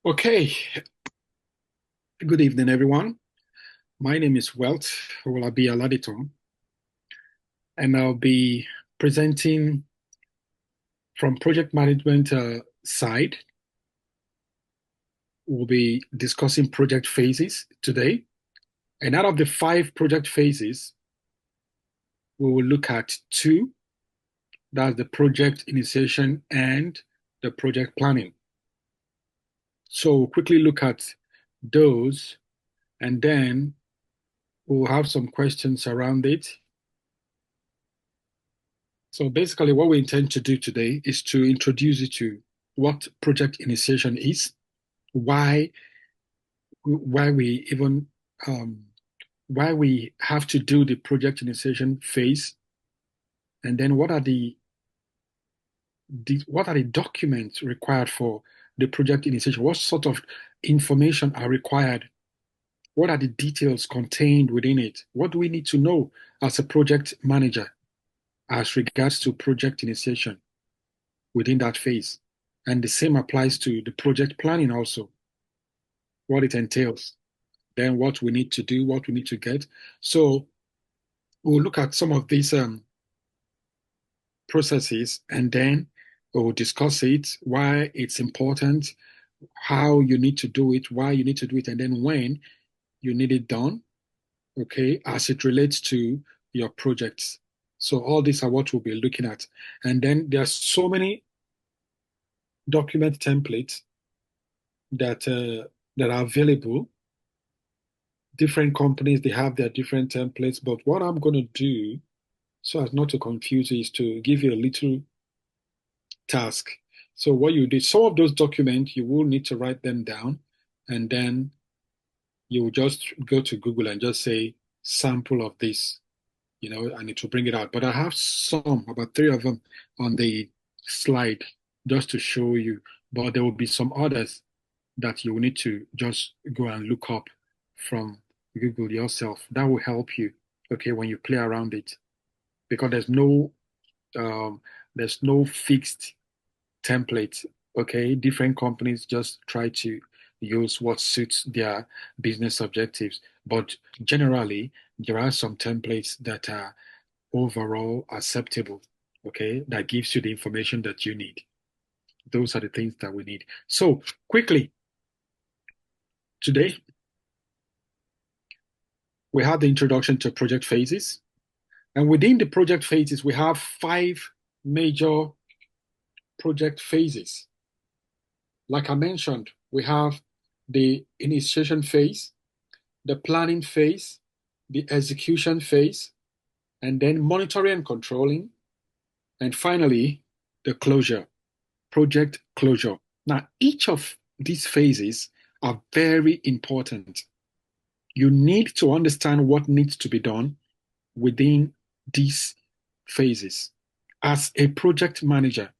Okay, good evening, everyone. My name is Welt Olabi Aladiton, and I'll be presenting from project management side. We'll be discussing project phases today. And out of the five project phases, we will look at two. That's the project initiation and the project planning. So we'll quickly look at those, and then we'll have some questions around it. So basically, what we intend to do today is to introduce you to what project initiation is, why why we even um, why we have to do the project initiation phase, and then what are the documents required for the project initiation? What sort of information are required? What are the details contained within it? What do we need to know as a project manager as regards to project initiation within that phase? And the same applies to the project planning also, what it entails, then what we need to do, what we need to get. So we'll look at some of these processes, and then we'll discuss it, why it's important, how you need to do it, why you need to do it, and then when you need it done, okay, as it relates to your projects. So all these are what we'll be looking at. And then there are so many document templates that are available. Different companies, they have their different templates, but what I'm going to do so as not to confuse you is to give you a little task. So what you do, some of those documents, you will need to write them down, and then you will just go to Google and just say sample of this, and it will bring it out. But I have some, about three of them on the slide just to show you. But there will be some others that you will need to just go and look up from Google yourself. That will help you, okay, when you play around it, because um, there's no fixed template. Okay, different companies just try to use what suits their business objectives, but generally there are some templates that are overall acceptable. Okay, that gives you the information that you need. Those are the things that we need. So quickly, today we have the introduction to project phases. And within the project phases, we have five major project phases. Like I mentioned, we have the initiation phase, the planning phase, the execution phase, and then monitoring and controlling, and finally, the closure, project closure. Now, each of these phases are very important. You need to understand what needs to be done within these phases. As a project manager,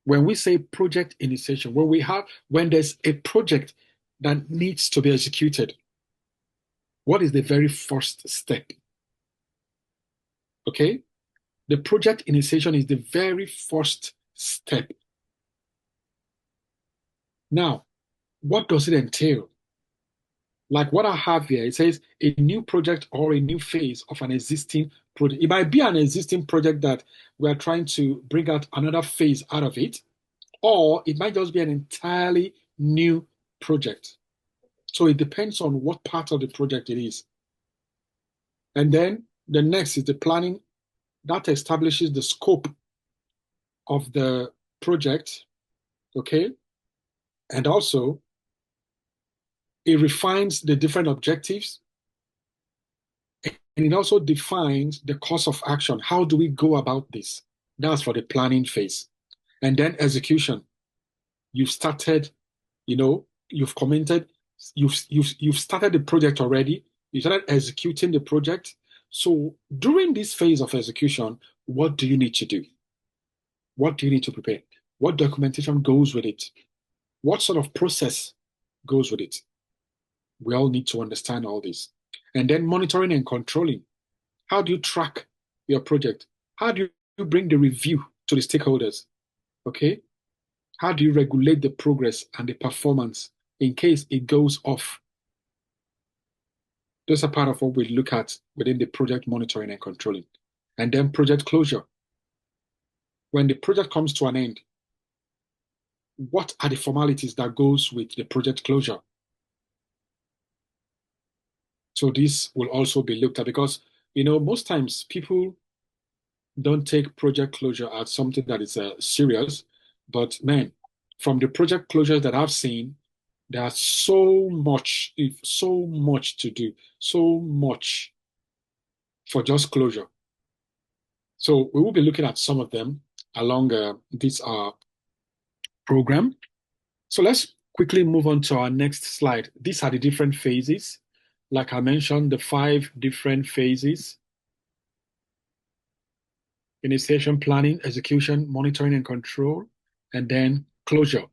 when we say project initiation, when there's a project that needs to be executed, what is the very first step? Okay? The project initiation is the very first step. Now, what does it entail? Like what I have here, it says a new project or a new phase of an existing project. It might be an existing project that we're trying to bring out another phase out of it, or it might just be an entirely new project. So it depends on what part of the project it is. And then the next is the planning that establishes the scope of the project, okay? And also it refines the different objectives, and it also defines the course of action. How do we go about this? That's for the planning phase. And then execution. You've started, you've commented, you've started the project already. You started executing the project. So during this phase of execution, what do you need to do? What do you need to prepare? What documentation goes with it? What sort of process goes with it? We all need to understand all this. And then monitoring and controlling. How do you track your project? How do you bring the review to the stakeholders? Okay? How do you regulate the progress and the performance in case it goes off. Those are part of what we look at within the project monitoring and controlling. And then project closure. When the project comes to an end, what are the formalities that goes with the project closure? So this will also be looked at because, most times people don't take project closure as something that is serious. But man, from the project closures that I've seen, there's so much to do, so much for just closure. So we will be looking at some of them along this program. So let's quickly move on to our next slide. These are the different phases. Like I mentioned, the 5 different phases: initiation, planning, execution, monitoring and control, and then closure.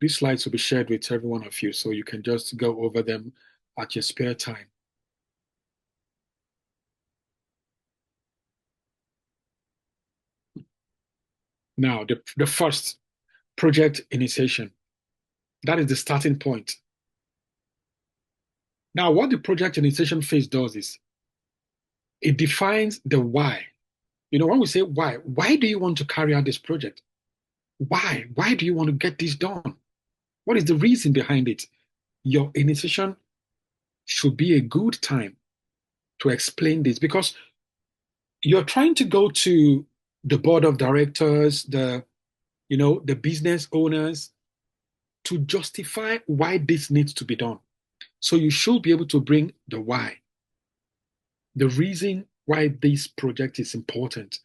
These slides will be shared with every one of you, so you can just go over them at your spare time. Now, the first, project initiation. That is the starting point. Now, what the project initiation phase does is it defines the why. When we say why do you want to carry out this project? Why? Why do you want to get this done? What is the reason behind it? Your initiation should be a good time to explain this because you're trying to go to the board of directors, the business owners to justify why this needs to be done. So you should be able to bring the why, the reason why this project is important.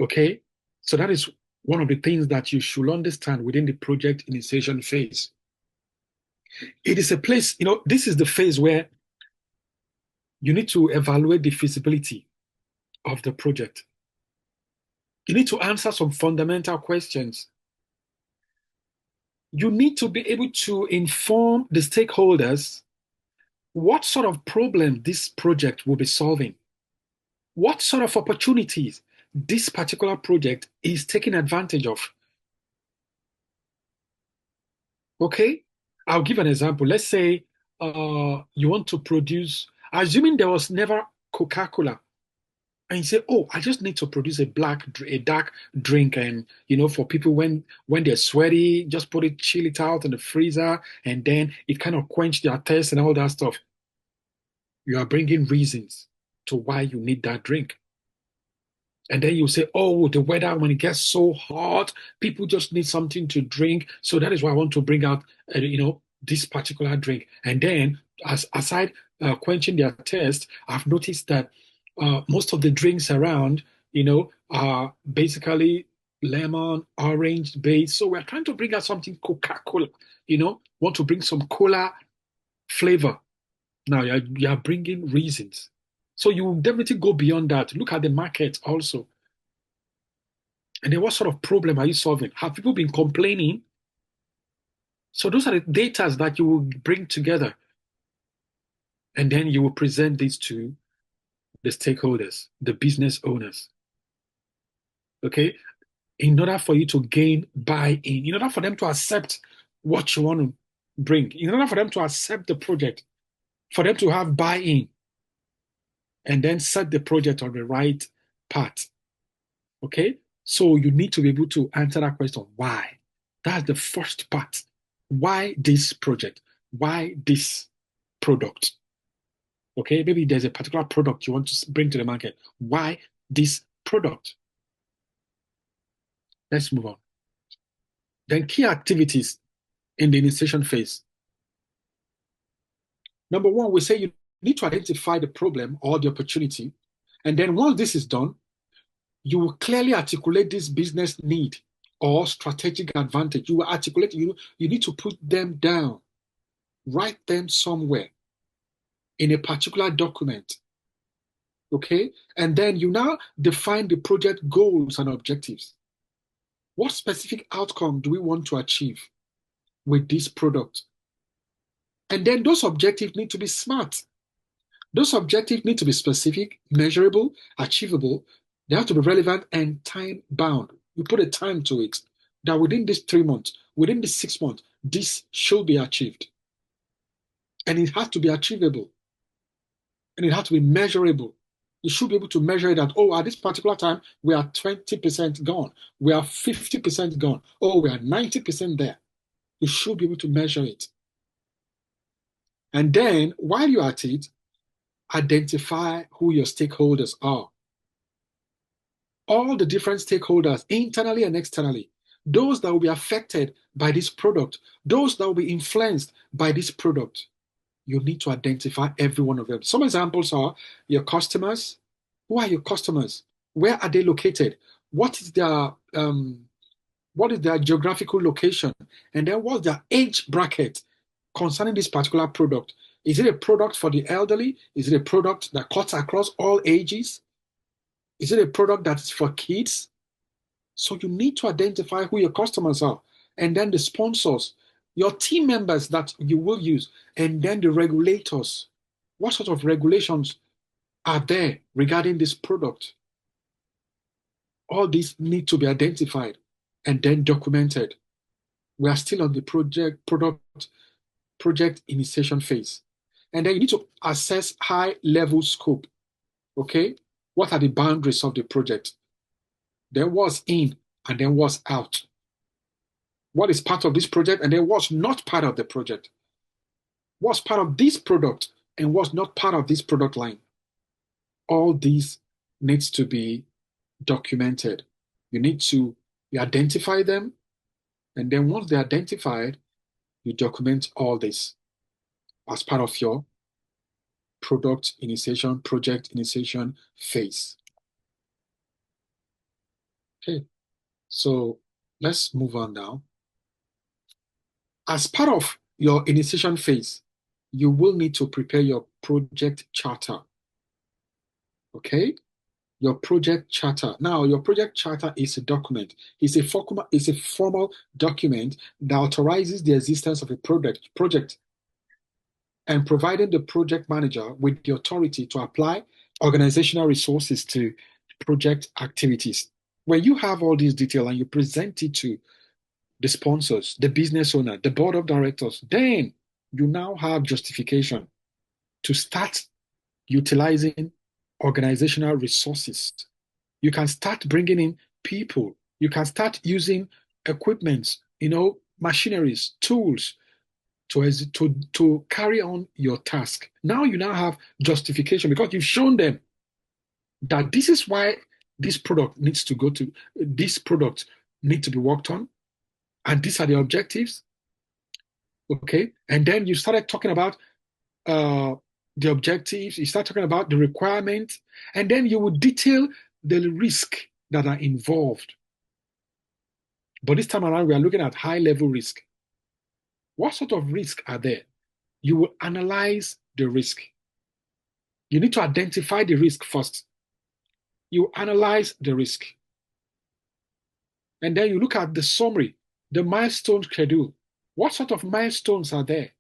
Okay? So that is one of the things that you should understand within the project initiation phase. It is a place, this is the phase where you need to evaluate the feasibility of the project. You need to answer some fundamental questions. You need to be able to inform the stakeholders what sort of problem this project will be solving, what sort of opportunities this particular project is taking advantage of. Okay? I'll give an example. Let's say you want to produce, assuming there was never Coca-Cola, and you say, "Oh, I just need to produce a dark drink, and for people when they're sweaty, just put it, chill it out in the freezer, and then it kind of quench their thirst and all that stuff." You are bringing reasons to why you need that drink. And then you say, "Oh, the weather, when it gets so hot, people just need something to drink. So that is why I want to bring out, this particular drink." And then, aside quenching their thirst, I've noticed that most of the drinks around, are basically lemon, orange based. So we're trying to bring out something Coca-Cola, want to bring some cola flavor. Now you're bringing reasons. So you will definitely go beyond that. Look at the market also. And then what sort of problem are you solving? Have people been complaining? So those are the data that you will bring together. And then you will present these to the stakeholders, the business owners. Okay? In order for you to gain buy-in, in order for them to accept what you want to bring, in order for them to accept the project, for them to have buy-in, and then set the project on the right path. Okay? So you need to be able to answer that question, why? That's the first part. Why this project? Why this product? Okay, maybe there's a particular product you want to bring to the market. Why this product? Let's move on. Then key activities in the initiation phase. Number one, we say you need to identify the problem or the opportunity. And then once this is done, you will clearly articulate this business need or strategic advantage. You will articulate, you need to put them down, write them somewhere in a particular document. Okay? And then you now define the project goals and objectives. What specific outcome do we want to achieve with this product? And then those objectives need to be SMART. Those objectives need to be specific, measurable, achievable. They have to be relevant and time bound. You put a time to it that within these 3 months, within the 6 months, this should be achieved. And it has to be achievable. And it has to be measurable. You should be able to measure it that, oh, at this particular time, we are 20% gone. We are 50% gone. Oh, we are 90% there. You should be able to measure it. And then, while you're at it, identify who your stakeholders are. All the different stakeholders, internally and externally, those that will be affected by this product, those that will be influenced by this product. You need to identify every one of them. Some examples are your customers. Who are your customers? Where are they located? What is their geographical location? And then what's their age bracket concerning this particular product? Is it a product for the elderly? Is it a product that cuts across all ages? Is it a product that's for kids? So you need to identify who your customers are, and then the sponsors, your team members that you will use, and then the regulators. What sort of regulations are there regarding this product? All these need to be identified and then documented. We are still on the project initiation phase. And then you need to assess high-level scope. Okay? What are the boundaries of the project? Then what's in and then what's out? What is part of this project and then what's not part of the project? What's part of this product and what's not part of this product line? All these needs to be documented. You need to identify them, and then once they're identified, you document all this as part of your project initiation phase. Okay, so let's move on now. As part of your initiation phase, you will need to prepare your project charter. Okay, your project charter. Now, your project charter is a document. It's a formal document that authorizes the existence of a project and providing the project manager with the authority to apply organizational resources to project activities. When you have all these details and you present it to the sponsors, the business owner, the board of directors, then you now have justification to start utilizing organizational resources. You can start bringing in people. You can start using equipment, machineries, tools to carry on your task. Now you have justification because you've shown them that this is why this product needs to be worked on, and these are the objectives. Okay, and then you started talking about the objectives, you start talking about the requirement, and then you would detail the risk that are involved. But this time around, we are looking at high-level risk. What sort of risk are there? You will analyze the risk. You need to identify the risk first. You analyze the risk. And then you look at the summary, the milestone schedule. What sort of milestones are there?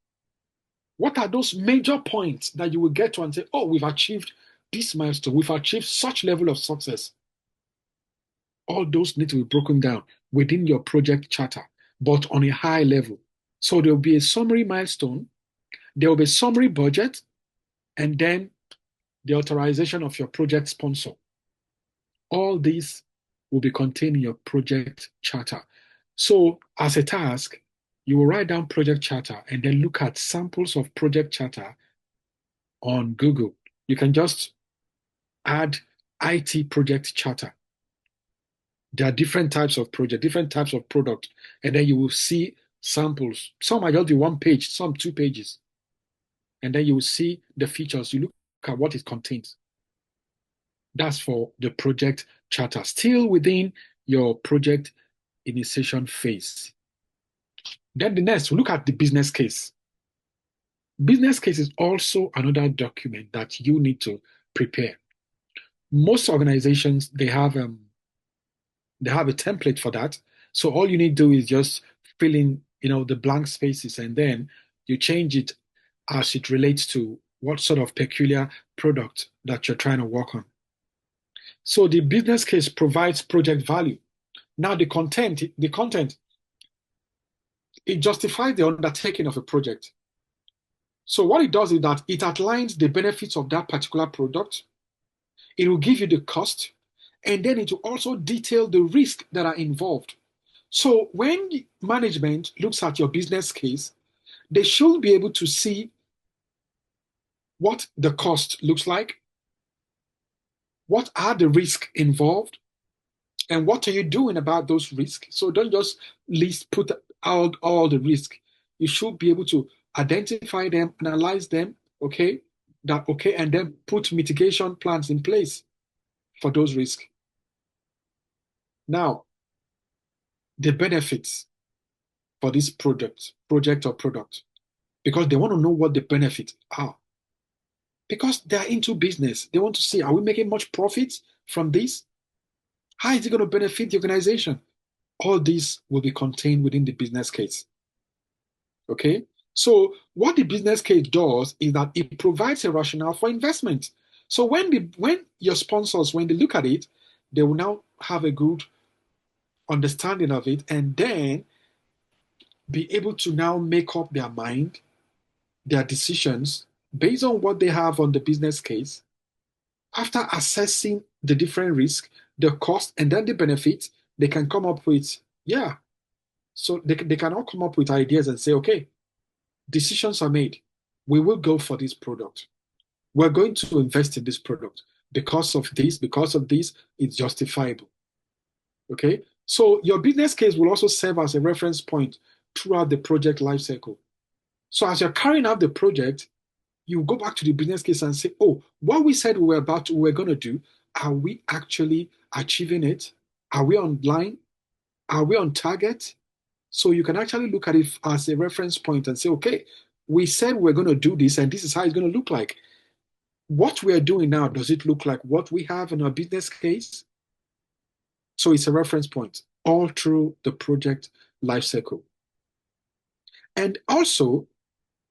What are those major points that you will get to and say, oh, we've achieved this milestone, we've achieved such level of success? All those need to be broken down within your project charter, but on a high level. So there will be a summary milestone, there will be a summary budget, and then the authorization of your project sponsor. All these will be contained in your project charter. So as a task, you will write down project charter and then look at samples of project charter on Google. You can just add IT project charter. There are different types of project, different types of product, and then you will see samples. Some are just the 1 page, some 2 pages. And then you will see the features. You look at what it contains. That's for the project charter, still within your project initiation phase. Then the next, we look at the business case. Business case is also another document that you need to prepare. Most organizations, they have a template for that. So all you need to do is just fill in, the blank spaces, and then you change it as it relates to what sort of peculiar product that you're trying to work on. So the business case provides project value. Now the content It justifies the undertaking of a project. So what it does is that it outlines the benefits of that particular product. It will give you the cost, and then it will also detail the risks that are involved. So when management looks at your business case, they should be able to see what the cost looks like, what are the risks involved, and what are you doing about those risks. So don't just put out all the risk. You should be able to identify them, analyze them, okay, and then put mitigation plans in place for those risks. Now, the benefits for this project or product, because they want to know what the benefits are. Because they're into business. They want to see, are we making much profit from this? How is it going to benefit the organization? All these will be contained within the business case. Okay? So what the business case does is that it provides a rationale for investment. So when your sponsors, when they look at it, they will now have a good understanding of it and then be able to now make up their mind, their decisions based on what they have on the business case. After assessing the different risks, the cost, and then the benefits, they can come up with, yeah. So they can all come up with ideas and say, okay, decisions are made. We will go for this product. We're going to invest in this product because of this, it's justifiable. Okay? So your business case will also serve as a reference point throughout the project lifecycle. So as you're carrying out the project, you go back to the business case and say, oh, what we said we were going to do, are we actually achieving it? Are we online? Are we on target? So you can actually look at it as a reference point and say, okay, we said we're going to do this and this is how it's going to look like. What we are doing now, does it look like what we have in our business case? So it's a reference point all through the project lifecycle. And also,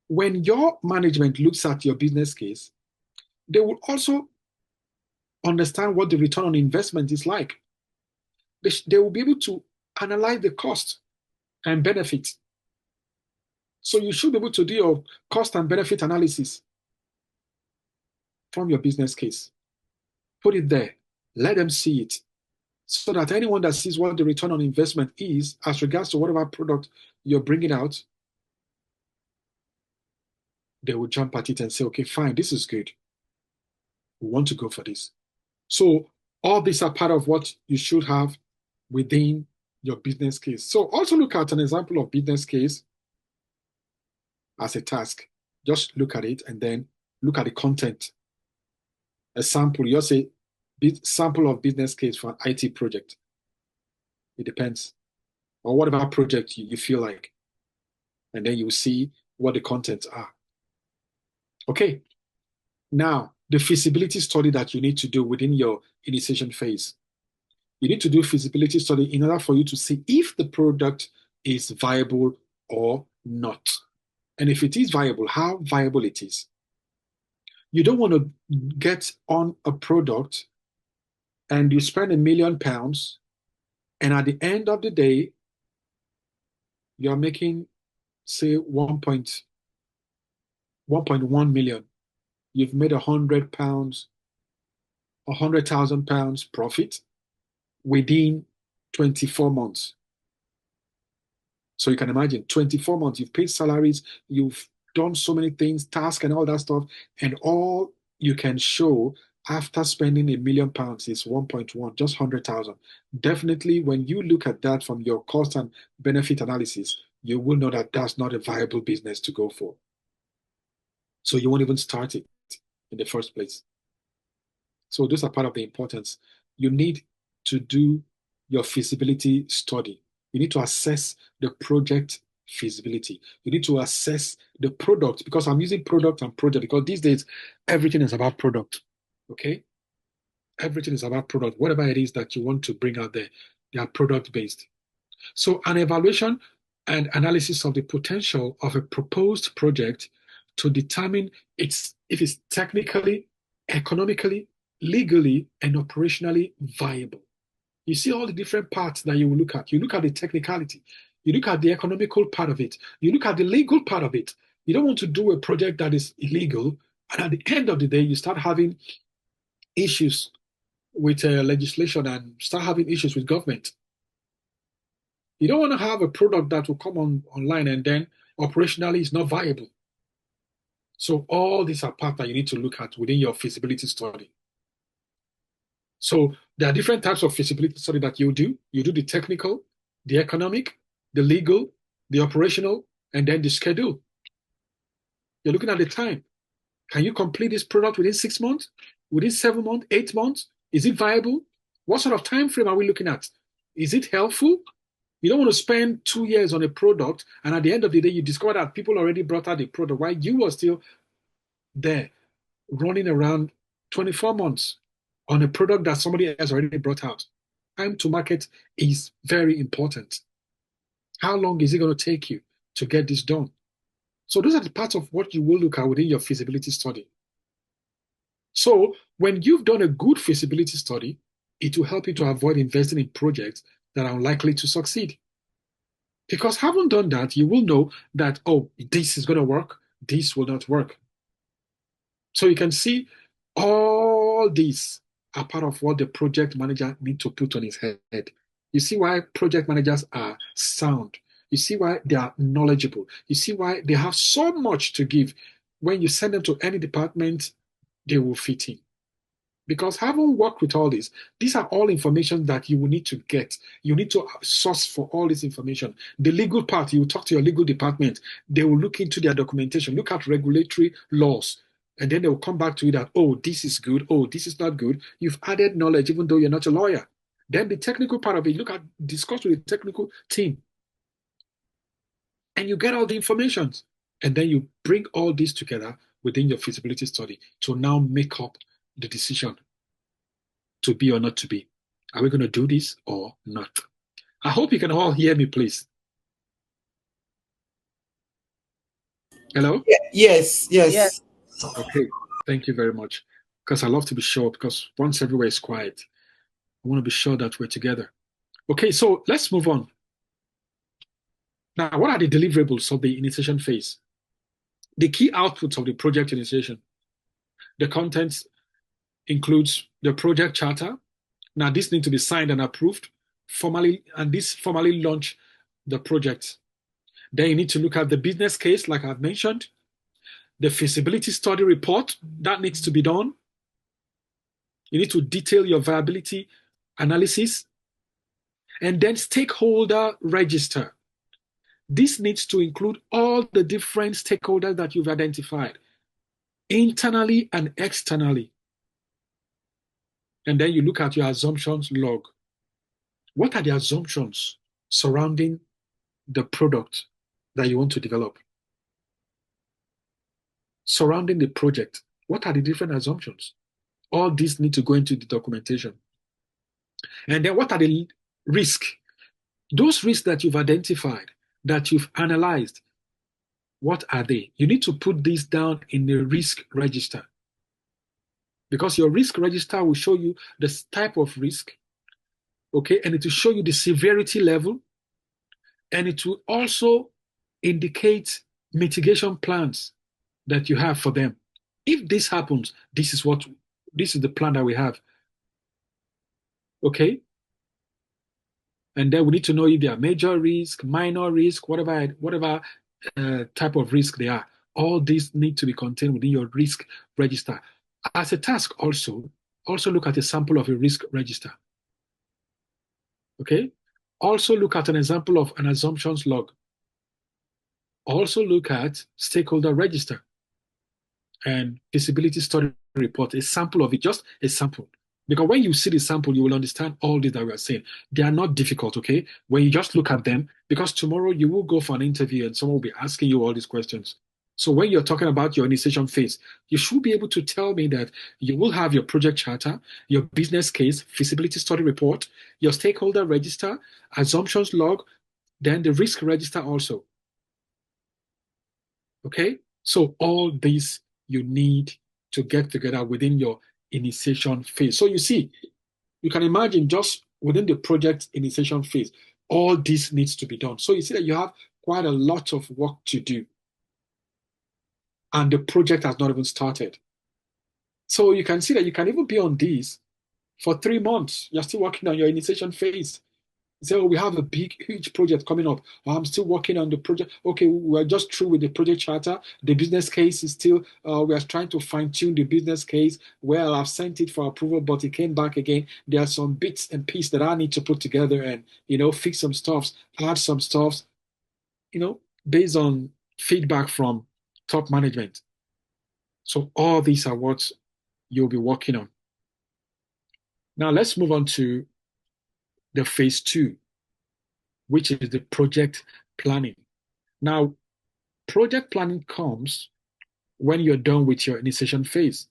when your management looks at your business case, they will also understand what the return on investment is like. They will be able to analyze the cost and benefit. So you should be able to do your cost and benefit analysis from your business case. Put it there. Let them see it. So that anyone that sees what the return on investment is as regards to whatever product you're bringing out, they will jump at it and say, okay, fine, this is good. We want to go for this. So all these are part of what you should have within your business case. So also look at an example of business case as a task. Just look at it and then look at the content. A sample, you say sample of business case for an IT project. It depends. Or whatever project you feel like. And then you see what the contents are. Okay. Now, the feasibility study that you need to do within your initiation phase. You need to do feasibility study in order for you to see if the product is viable or not. And if it is viable, how viable it is. You don't want to get on a product and you spend £1 million, and at the end of the day, you're making, say, 1.1 million. You've made £100, £100,000 profit within 24 months. So you can imagine 24 months, you've paid salaries, you've done so many things, tasks and all that stuff, and all you can show after spending £1 million is 1.1, just 100,000. Definitely, when you look at that from your cost and benefit analysis, you will know that that's not a viable business to go for. So you won't even start it in the first place. So those are part of the importance. You need to do your feasibility study. You need to assess the project feasibility. You need to assess the product, because I'm using product and project because these days everything is about product. Okay? Everything is about product. Whatever it is that you want to bring out there, they are product based. So an evaluation and analysis of the potential of a proposed project to determine if it's technically, economically, legally, and operationally viable. You see all the different parts that you will look at. You look at the technicality. You look at the economical part of it. You look at the legal part of it. You don't want to do a project that is illegal, and at the end of the day, you start having issues with legislation and start having issues with government. You don't want to have a product that will come online and then operationally is not viable. So all these are parts that you need to look at within your feasibility study. So there are different types of feasibility study that you do. You do the technical, the economic, the legal, the operational, and then the schedule. You're looking at the time. Can you complete this product within 6 months? Within 7 months, 8 months? Is it viable? What sort of time frame are we looking at? Is it helpful? You don't want to spend 2 years on a product, and at the end of the day, you discover that people already brought out the product while you were still there running around 24 months on a product that somebody has already brought out. Time to market is very important. How long is it going to take you to get this done? So those are the parts of what you will look at within your feasibility study. So when you've done a good feasibility study, it will help you to avoid investing in projects that are unlikely to succeed. Because having done that, you will know that, oh, this is going to work, this will not work. So you can see all these are part of what the project manager needs to put on his head. You see why project managers are sound. You see why they are knowledgeable. You see why they have so much to give. When you send them to any department, they will fit in. Because having worked with all this, these are all information that you will need to get. You need to source for all this information. The legal part, you will talk to your legal department. They will look into their documentation, look at regulatory laws, and then they will come back to you that, oh, this is good, oh, this is not good. You've added knowledge even though you're not a lawyer. Then the technical part of it, discuss with the technical team. And you get all the information. And then you bring all this together within your feasibility study to now make up the decision to be or not to be. Are we going to do this or not? I hope you can all hear me, please. Hello? Yes. Okay, thank you very much. Because I love to be sure, because once everywhere is quiet, I want to be sure that we're together. Okay, so let's move on. Now, what are the deliverables of the initiation phase? The key outputs of the project initiation. The contents includes the project charter. Now, this needs to be signed and approved formally, and this formally launch the project. Then you need to look at the business case, like I've mentioned, the feasibility study report that needs to be done. You need to detail your viability analysis, and then stakeholder register. This needs to include all the different stakeholders that you've identified, internally and externally. And then you look at your assumptions log. What are the assumptions surrounding the product that you want to develop? Surrounding the project, what are the different assumptions? All these need to go into the documentation. And then what are the risks? Those risks that you've identified, that you've analyzed, what are they? You need to put these down in the risk register. Because your risk register will show you the type of risk, okay, and it will show you the severity level, and it will also indicate mitigation plans that you have for them. If this happens, this is the plan that we have. Okay? And then we need to know if they are major risk, minor risk, whatever type of risk they are. All these need to be contained within your risk register. As a task also look at a sample of a risk register. Okay? Also look at an example of an assumptions log. Also look at stakeholder register and feasibility study report, a sample of it, just a sample. Because when you see the sample, you will understand all this that we are saying. They are not difficult, okay? When you just look at them, because tomorrow you will go for an interview and someone will be asking you all these questions. So when you're talking about your initiation phase, you should be able to tell me that you will have your project charter, your business case, feasibility study report, your stakeholder register, assumptions log, then the risk register also. Okay? So all these you need to get together within your initiation phase. So you see, you can imagine just within the project initiation phase, All this needs to be done. So you see that you have quite a lot of work to do, and the project has not even started. So you can see that you can even be on this for 3 months. You're still working on your initiation phase. So we have a big, huge project coming up. I'm still working on the project. Okay, we're just through with the project charter. The business case is still, we are trying to fine tune the business case. Well, I've sent it for approval, but it came back again. There are some bits and pieces that I need to put together and, fix some stuffs, add some stuffs, based on feedback from top management. So all these are what you'll be working on. Now let's move on to the phase two, which is the project planning. Now, project planning comes when you're done with your initiation phase.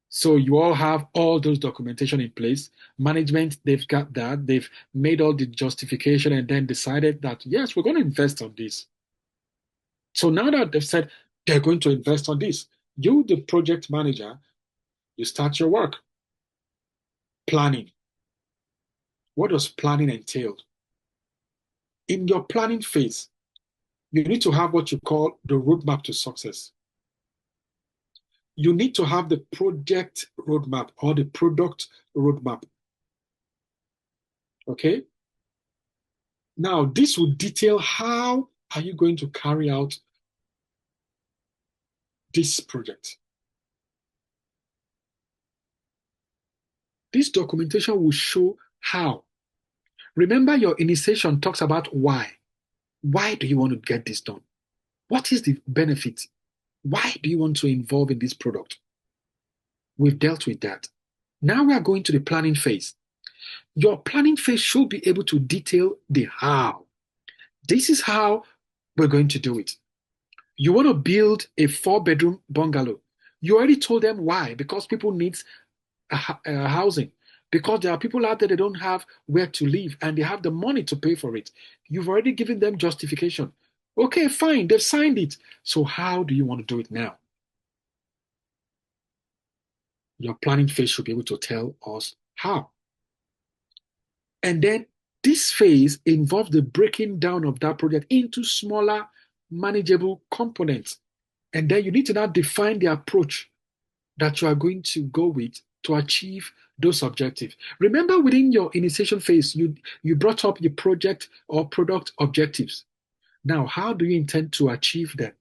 So you all have all those documentation in place. Management, they've got that. They've made all the justification and then decided that, yes, we're going to invest on this. So now that they've said they're going to invest on this, you, the project manager, you start your work. Planning. What does planning entail? In your planning phase, you need to have what you call the roadmap to success. You need to have the project roadmap or the product roadmap. Okay? Now, this will detail how are you going to carry out this project. This documentation will show how. Remember, your initiation talks about why. Why do you want to get this done? What is the benefit? Why do you want to involve in this product? We've dealt with that. Now we are going to the planning phase. Your planning phase should be able to detail the how. This is how we're going to do it. You want to build a 4-bedroom bungalow. You already told them why, because people need housing, because there are people out there that don't have where to live and they have the money to pay for it. You've already given them justification. Okay, fine, they've signed it. So how do you want to do it now? Your planning phase should be able to tell us how. And then this phase involves the breaking down of that project into smaller, manageable components. And then you need to now define the approach that you are going to go with to achieve those objectives. Remember, within your initiation phase, you brought up your project or product objectives. Now, how do you intend to achieve them?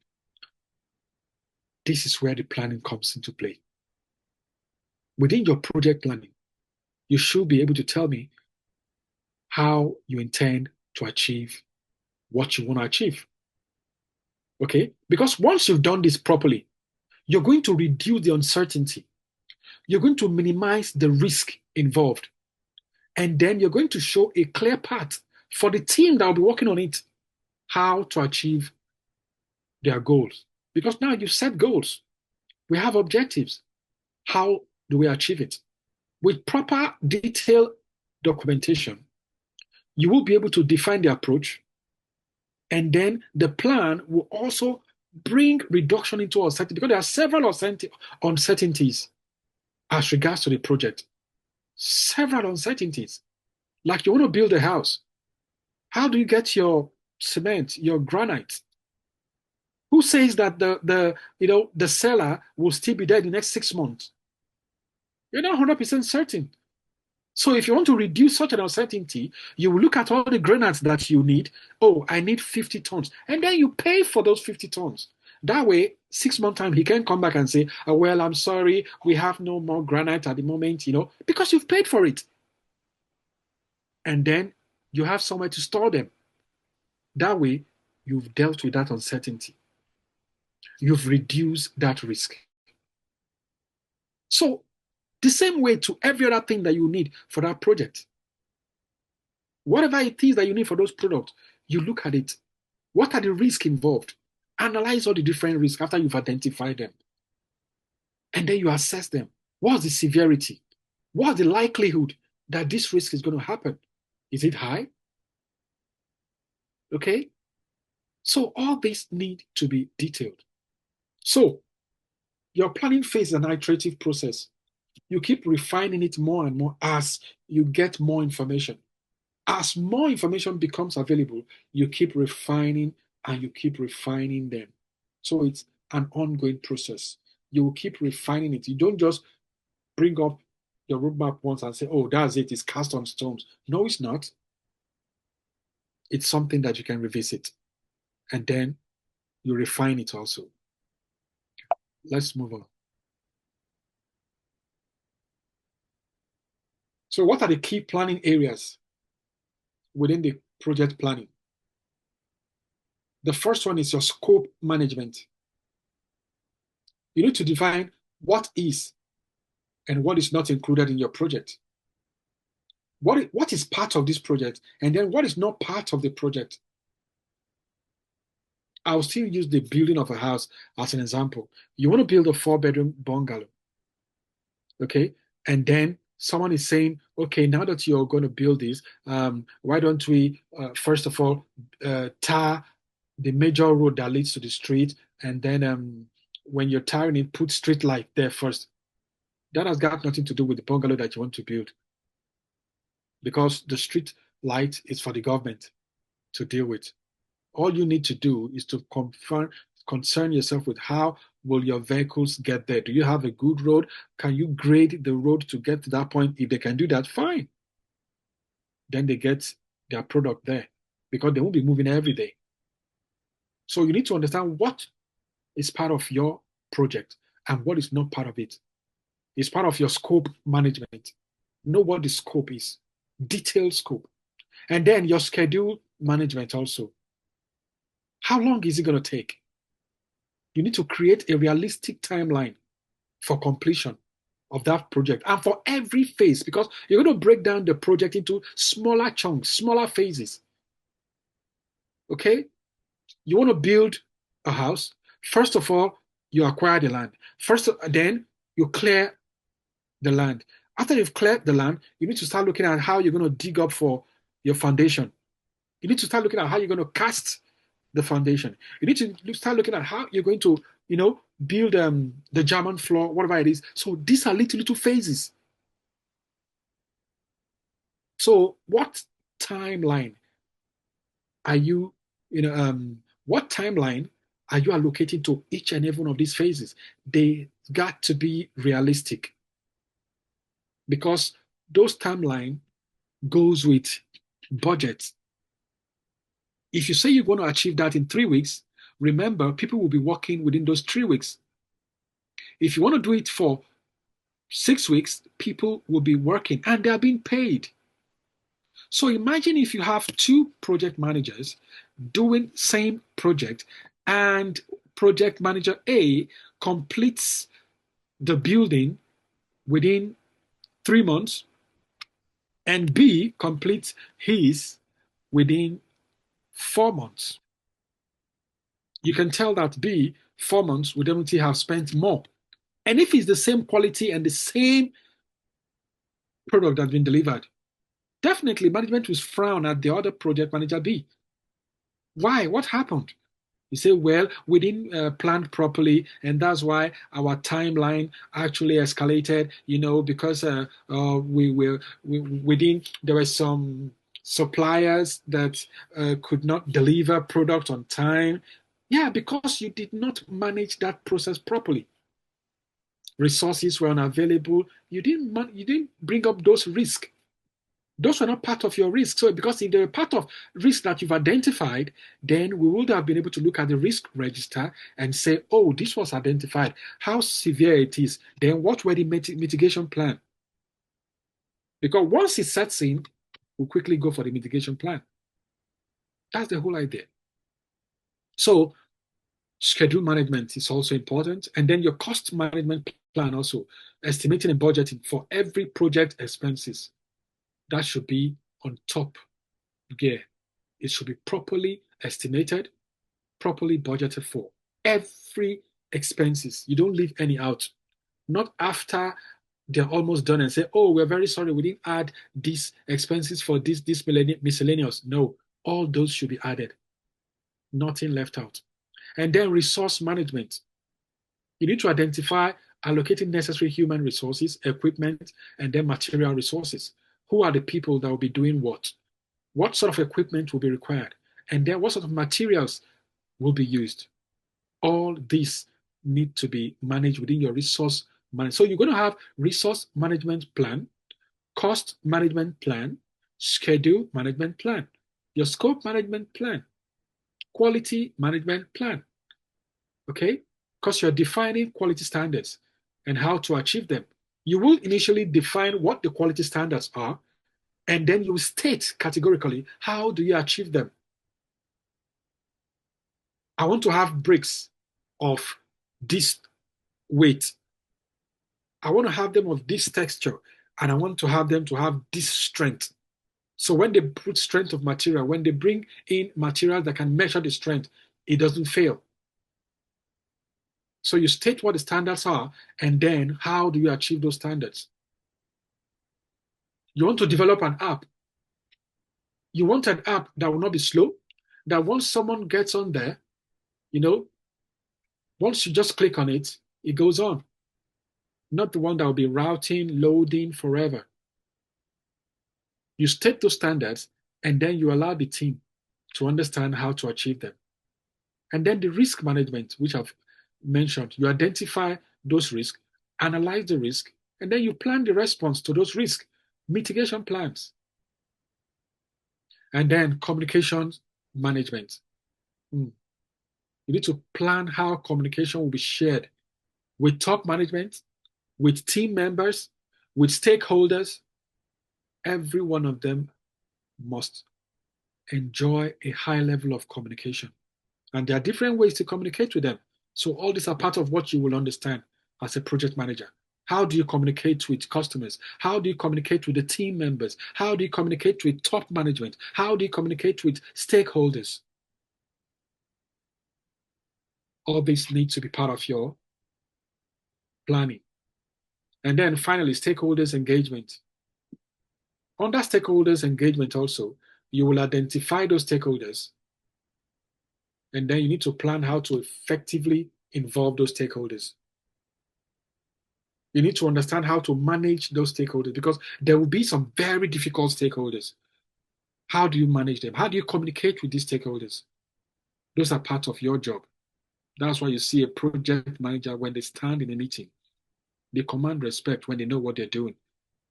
This is where the planning comes into play. Within your project planning, you should be able to tell me how you intend to achieve what you want to achieve. Okay? Because once you've done this properly, you're going to reduce the uncertainty. You're going to minimize the risk involved. And then you're going to show a clear path for the team that will be working on it, how to achieve their goals. Because now you've set goals. We have objectives. How do we achieve it? With proper detailed documentation, you will be able to define the approach, and then the plan will also bring reduction into uncertainty, because there are several uncertainties as regards to the project. Several uncertainties. Like you want to build a house. How do you get your cement, your granite? Who says that the seller will still be there in the next 6 months? You're not 100% certain. So if you want to reduce such an uncertainty, you will look at all the granites that you need. Oh, I need 50 tons. And then you pay for those 50 tons. That way, 6 months time, he can come back and say, oh, well, I'm sorry, we have no more granite at the moment, because you've paid for it. And then you have somewhere to store them. That way, you've dealt with that uncertainty. You've reduced that risk. So the same way to every other thing that you need for that project. Whatever it is that you need for those products, you look at it. What are the risks involved? Analyze all the different risks after you've identified them. And then you assess them. What's the severity? What's the likelihood that this risk is going to happen? Is it high? Okay? So all this need to be detailed. So your planning phase is an iterative process. You keep refining it more and more as you get more information. As more information becomes available, you keep refining and you keep refining them. So it's an ongoing process. You will keep refining it. You don't just bring up your roadmap once and say, oh, that's it, it's cast on stones. No, it's not. It's something that you can revisit and then you refine it also. Let's move on. So, what are the key planning areas within the project planning? The first one is your scope management. You need to define what is and what is not included in your project. What is part of this project, and then what is not part of the project. I'll still use the building of a house as an example. You want to build a 4-bedroom bungalow, okay? And then someone is saying, okay, now that you're going to build this, why don't we, first of all, tar the major road that leads to the street, and then when you're tarring it, put street light there first. That has got nothing to do with the bungalow that you want to build, because the street light is for the government to deal with. All you need to do is to concern yourself with how will your vehicles get there. Do you have a good road? Can you grade the road to get to that point? If they can do that, fine. Then they get their product there, because they won't be moving every day. So you need to understand what is part of your project and what is not part of it. It's part of your scope management. Know what the scope is, detailed scope. And then your schedule management also. How long is it going to take? You need to create a realistic timeline for completion of that project and for every phase, because you're going to break down the project into smaller chunks, smaller phases. Okay? You want to build a house. First of all, you acquire the land. Then you clear the land. After you've cleared the land, you need to start looking at how you're going to dig up for your foundation. You need to start looking at how you're going to cast the foundation. You need to start looking at how you're going to, build the German floor, whatever it is. So these are little phases. So what timeline are you, what timeline are you allocating to each and every one of these phases? They got to be realistic, because those timeline goes with budget. If you say you're going to achieve that in 3 weeks, remember, people will be working within those 3 weeks. If you want to do it for 6 weeks, people will be working and they are being paid. So imagine if you have 2 project managers doing same project, and project manager A completes the building within 3 months and B completes his within 4 months. You can tell that B, 4 months, would definitely have spent more. And if it's the same quality and the same product that's been delivered, definitely management will frown at the other project manager B. Why? What happened? You say, well, we didn't plan properly, and that's why our timeline actually escalated, because there were some suppliers that could not deliver product on time. Yeah, because you did not manage that process properly. Resources were unavailable. You didn't bring up those risks. Those were not part of your risk. So because if they're part of risk that you've identified, then we would have been able to look at the risk register and say, oh, this was identified, how severe it is. Then what were the mitigation plan? Because once it sets in, we'll quickly go for the mitigation plan. That's the whole idea. So schedule management is also important. And then your cost management plan also, estimating and budgeting for every project expenses. That should be on top gear. It should be properly estimated, properly budgeted for. Every expenses. You don't leave any out. Not after they're almost done and say, oh, we're very sorry, we didn't add these expenses for this miscellaneous. No, all those should be added. Nothing left out. And then resource management. You need to identify allocating necessary human resources, equipment, and then material resources. Who are the people that will be doing what? What sort of equipment will be required? And then what sort of materials will be used? All these need to be managed within your resource management. So you're going to have resource management plan, cost management plan, schedule management plan, your scope management plan, quality management plan. Okay? Because you're defining quality standards and how to achieve them. You will initially define what the quality standards are, and then you state categorically how do you achieve them. I want to have bricks of this weight. I want to have them of this texture, and I want to have them to have this strength. So when they put strength of material, when they bring in materials that can measure the strength, it doesn't fail. So you state what the standards are, and then how do you achieve those standards? You want to develop an app. You want an app that will not be slow, that once someone gets on there, you know, once you just click on it, it goes on. Not the one that will be routing, loading forever. You state those standards, and then you allow the team to understand how to achieve them. And then the risk management, which I've mentioned, you identify those risks, analyze the risk, and then you plan the response to those risks, mitigation plans. And then communications management. You need to plan how communication will be shared with top management, with team members, with stakeholders. Every one of them must enjoy a high level of communication. And there are different ways to communicate with them. So all these are part of what you will understand as a project manager. How do you communicate with customers? How do you communicate with the team members? How do you communicate with top management? How do you communicate with stakeholders? All this needs to be part of your planning. And then finally, stakeholders engagement. Under stakeholders engagement also, you will identify those stakeholders, and then you need to plan how to effectively involve those stakeholders. You need to understand how to manage those stakeholders because there will be some very difficult stakeholders. How do you manage them? How do you communicate with these stakeholders? Those are part of your job. That's why you see a project manager when they stand in a meeting, they command respect when they know what they're doing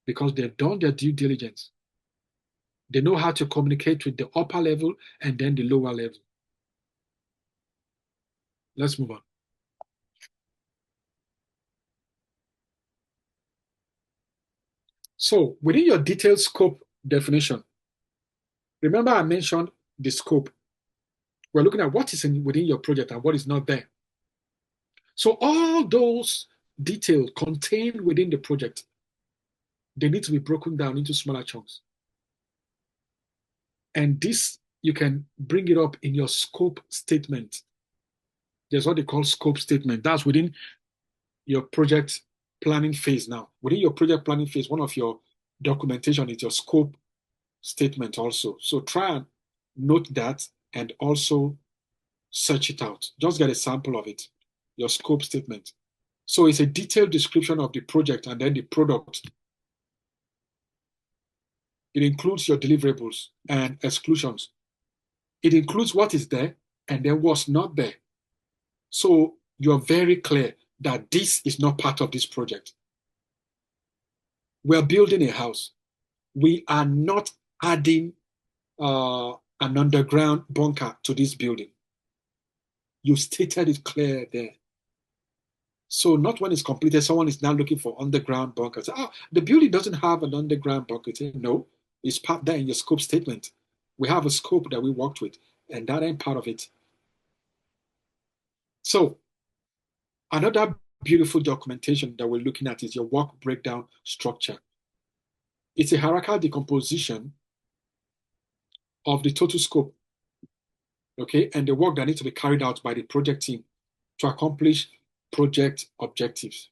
because they've done their due diligence. They know how to communicate with the upper level and then the lower level. Let's move on. So within your detailed scope definition, remember I mentioned the scope. We're looking at what is within your project and what is not there. So all those details contained within the project, they need to be broken down into smaller chunks. And this, you can bring it up in your scope statement. There's what they call scope statement. That's within your project planning phase now. Within your project planning phase, one of your documentation is your scope statement also. So try and note that and also search it out. Just get a sample of it, your scope statement. So it's a detailed description of the project and then the product. It includes your deliverables and exclusions. It includes what is there and then what's not there. So you're very clear that this is not part of this project. We're building a house. We are not adding an underground bunker to this building. You stated it clear there. So not when it's completed, someone is now looking for underground bunkers. The building doesn't have an underground bunker. No, it's part there in your scope statement. We have a scope that we worked with, and that ain't part of it. So another beautiful documentation that we're looking at is your work breakdown structure. It's a hierarchical decomposition of the total scope, okay, and the work that needs to be carried out by the project team to accomplish project objectives.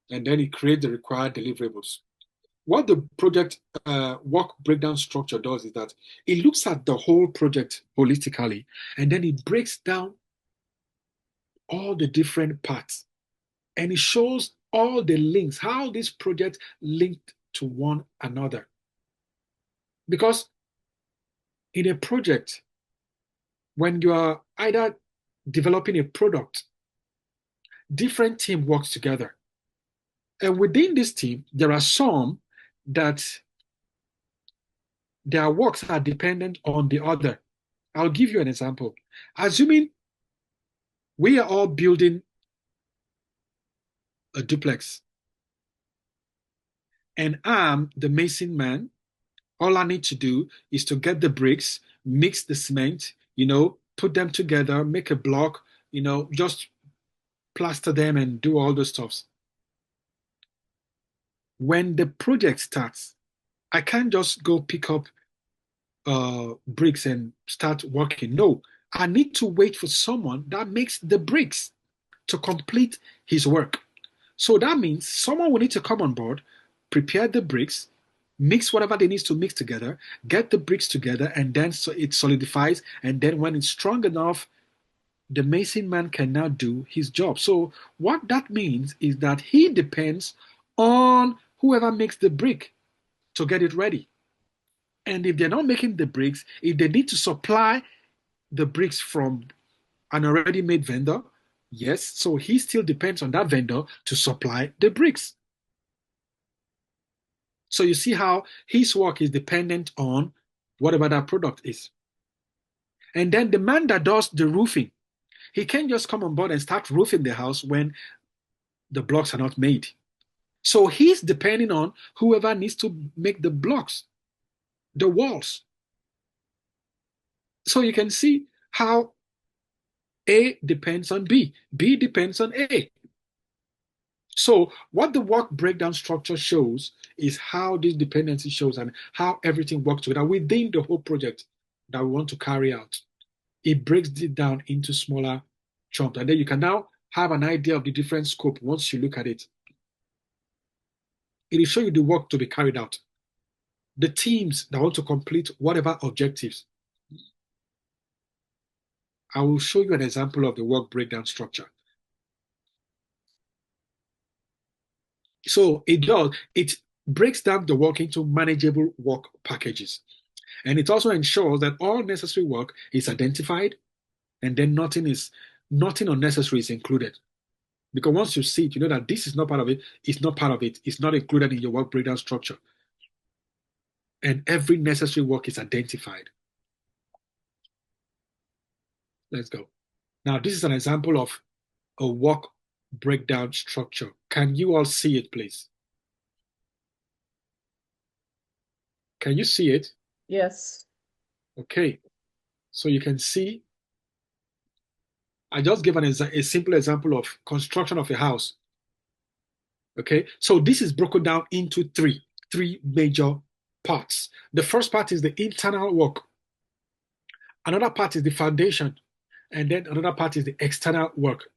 And then it creates the required deliverables. What the project work breakdown structure does is that it looks at the whole project holistically, and then it breaks down all the different parts, and it shows all the links, how this project linked to one another. Because in a project, when you are either developing a product, different team works together. And within this team, there are some that their works are dependent on the other. I'll give you an example. Assuming we are all building a duplex and I'm the mason man, all I need to do is to get the bricks, mix the cement, put them together, make a block, just plaster them and do all those stuffs. When the project starts, I can't just go pick up bricks and start working. No, I need to wait for someone that makes the bricks to complete his work. So that means someone will need to come on board, prepare the bricks, mix whatever they need to mix together, get the bricks together, and then so it solidifies. And then when it's strong enough, the mason man can now do his job. So what that means is that he depends on whoever makes the brick to get it ready. And if they're not making the bricks, if they need to supply the bricks from an already made vendor, yes, so he still depends on that vendor to supply the bricks. So you see how his work is dependent on whatever that product is. And then the man that does the roofing, he can't just come on board and start roofing the house when the blocks are not made. So he's depending on whoever needs to make the blocks, the walls. So you can see how A depends on B, B depends on A. So what the work breakdown structure shows is how this dependency shows and how everything works together within the whole project that we want to carry out. It breaks it down into smaller chunks, and then you can now have an idea of the different scope once you look at it. It will show you the work to be carried out, the teams that want to complete whatever objectives. I will show you an example of the work breakdown structure. So it breaks down the work into manageable work packages. And it also ensures that all necessary work is identified and then nothing unnecessary is included. Because once you see it, you know that this is not part of it, it's not part of it, it's not included in your work breakdown structure. And every necessary work is identified. Let's go. Now, this is an example of a work breakdown structure. Can you all see it, please? Can you see it? Yes. Okay. So you can see, I just gave a simple example of construction of a house. Okay. So this is broken down into three major parts. The first part is the internal work. Another part is the foundation. And then another part is the external work.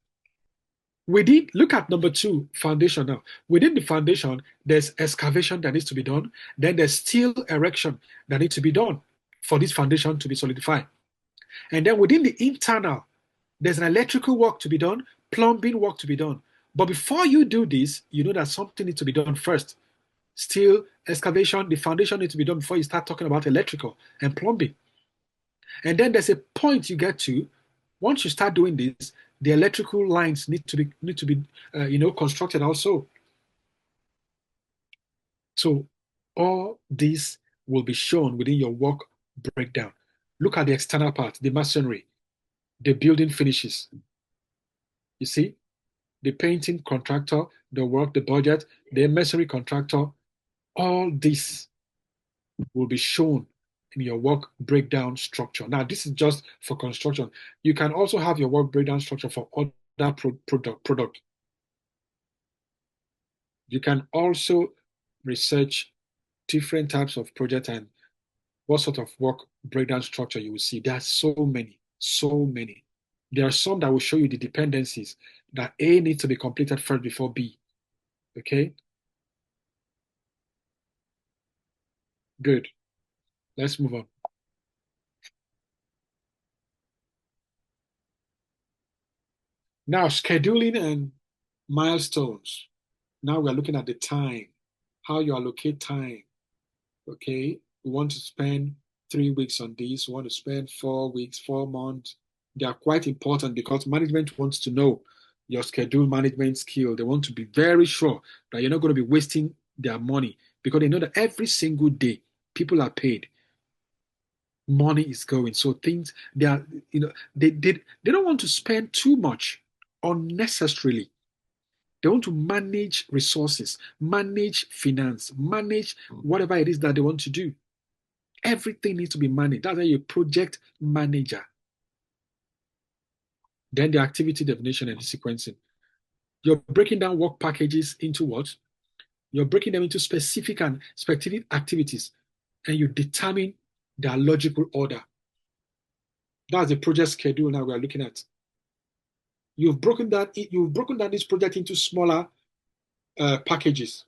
Look at number 2, foundation now. Within the foundation, there's excavation that needs to be done. Then there's steel erection that needs to be done for this foundation to be solidified. And then within the internal, there's an electrical work to be done, plumbing work to be done. But before you do this, you know that something needs to be done first. Steel, excavation, the foundation needs to be done before you start talking about electrical and plumbing. And then there's a point you get to, once you start doing this, the electrical lines need to be constructed also. So all this will be shown within your work breakdown. Look at the external part, the masonry, the building finishes. You see, the painting contractor, the work, the budget, the masonry contractor, all this will be shown in your work breakdown structure. Now, this is just for construction. You can also have your work breakdown structure for other product. You can also research different types of project and what sort of work breakdown structure you will see. There are so many, so many. There are some that will show you the dependencies that A needs to be completed first before B. Okay? Good. Let's move on. Now, scheduling and milestones. Now we're looking at the time, how you allocate time. Okay? we want to spend 3 weeks on this, we want to spend 4 weeks, 4 months. They are quite important because management wants to know your schedule management skill. They want to be very sure that you're not going to be wasting their money because they know that every single day people are paid. Money is going. So things they are, they don't want to spend too much unnecessarily. They want to manage resources, manage finance, manage whatever it is that they want to do. Everything needs to be managed. That's why you're a project manager. Then the activity definition and sequencing. You're breaking down work packages into what? You're breaking them into specific and specific activities, and you determine their logical order. That's the project schedule now we are looking at. You've broken down this project into smaller packages.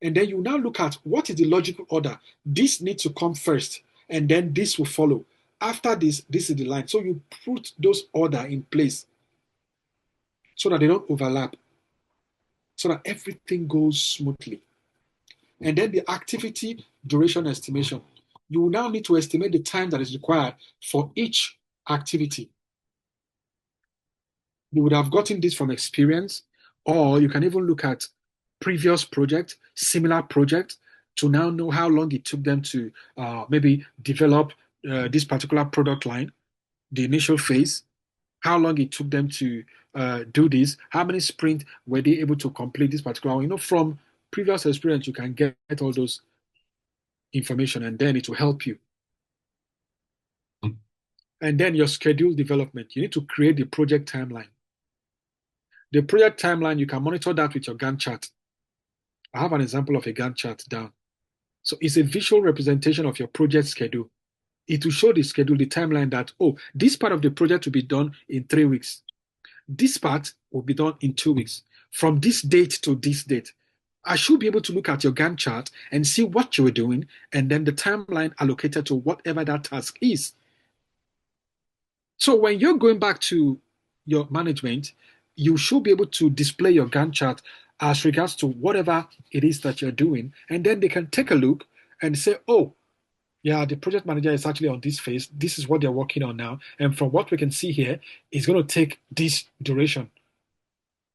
And then you now look at what is the logical order. This needs to come first, and then this will follow. After this, this is the line. So you put those order in place so that they don't overlap, so that everything goes smoothly. And then the activity duration estimation. You will now need to estimate the time that is required for each activity. You would have gotten this from experience, or you can even look at previous projects, similar projects, to now know how long it took them to maybe develop this particular product line, the initial phase, how long it took them to do this, how many sprints were they able to complete this particular one. From previous experience, you can get all those information, and then it will help you. And then your schedule development. You need to create the project timeline. The project timeline, you can monitor that with your Gantt chart. I have an example of a Gantt chart down. So it's a visual representation of your project schedule. It will show the schedule, the timeline that, this part of the project will be done in 3 weeks. This part will be done in 2 weeks. From this date to this date. I should be able to look at your Gantt chart and see what you were doing, and then the timeline allocated to whatever that task is. So when you're going back to your management, you should be able to display your Gantt chart as regards to whatever it is that you're doing. And then they can take a look and say, yeah, the project manager is actually on this phase. This is what they're working on now. And from what we can see here, it's going to take this duration.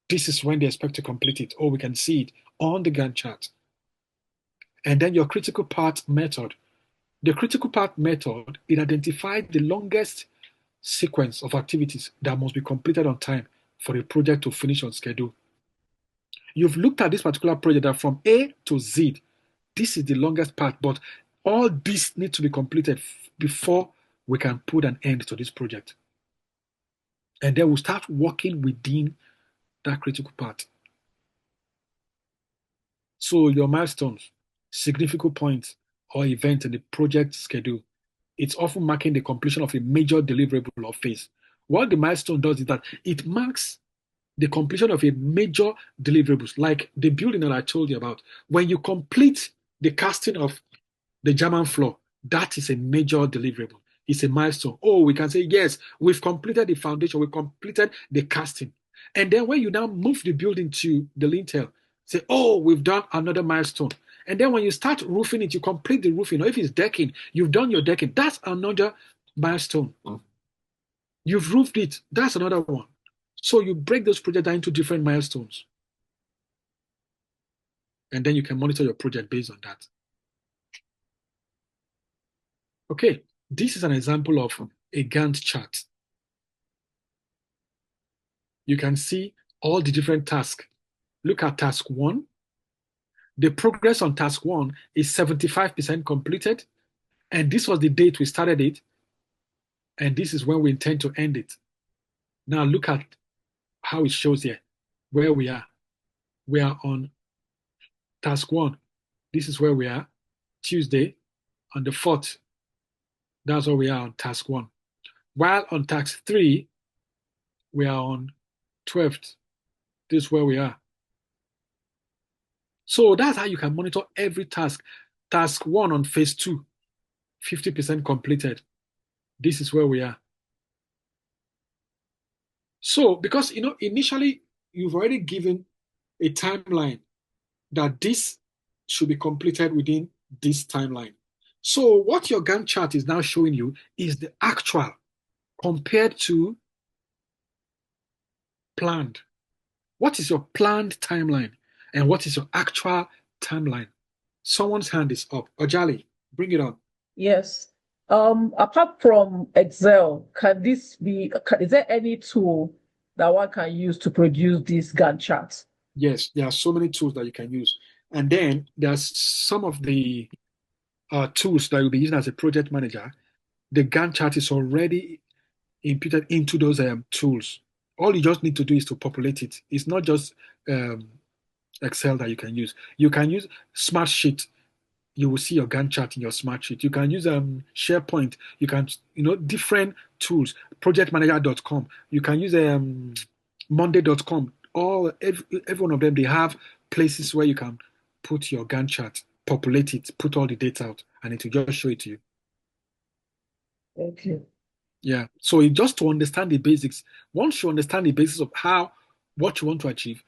This is when they expect to complete it. Or we can see it on the Gantt chart. And then your critical path method. The critical path method, it identifies the longest sequence of activities that must be completed on time for a project to finish on schedule. You've looked at this particular project that from A to Z, this is the longest part, but all this needs to be completed before we can put an end to this project. And then we'll start working within that critical part. So your milestones, significant points, or events in the project schedule, it's often marking the completion of a major deliverable or phase. What the milestone does is that it marks the completion of a major deliverables, like the building that I told you about. When you complete the casting of the German floor, that is a major deliverable. It's a milestone. We can say, yes, we've completed the foundation, we've completed the casting. And then when you now move the building to the lintel, say, we've done another milestone. And then when you start roofing it, you complete the roofing. Or if it's decking, you've done your decking. That's another milestone. You've roofed it. That's another one. So you break those projects down into different milestones. And then you can monitor your project based on that. Okay, this is an example of a Gantt chart. You can see all the different tasks. Look at task 1. The progress on task 1 is 75% completed. And this was the date we started it. And this is when we intend to end it. Now look at how it shows here, where we are. We are on task 1. This is where we are, Tuesday, on the 4th. That's where we are on task 1. While on task 3, we are on 12th. This is where we are. So that's how you can monitor every task. Task 1 on phase 2, 50% completed. This is where we are. So, because, initially you've already given a timeline that this should be completed within this timeline. So what your Gantt chart is now showing you is the actual compared to planned. What is your planned timeline and what is your actual timeline? Someone's hand is up. Ojali, bring it on. Yes. Apart from Excel, is there any tool that one can use to produce these Gantt charts? Yes, there are so many tools that you can use. And then there's some of the tools that you'll be using as a project manager. The Gantt chart is already imputed into those tools. All you just need to do is to populate it. It's not just um, Excel that you can use. You can use Smartsheet. You will see your Gantt chart in your Smartsheet. You can use SharePoint. You can, different tools. Projectmanager.com. You can use Monday.com. Every one of them, they have places where you can put your Gantt chart, populate it, put all the data out, and it will just show it to you. Okay. Yeah. So just to understand the basics, once you understand the basics of what you want to achieve,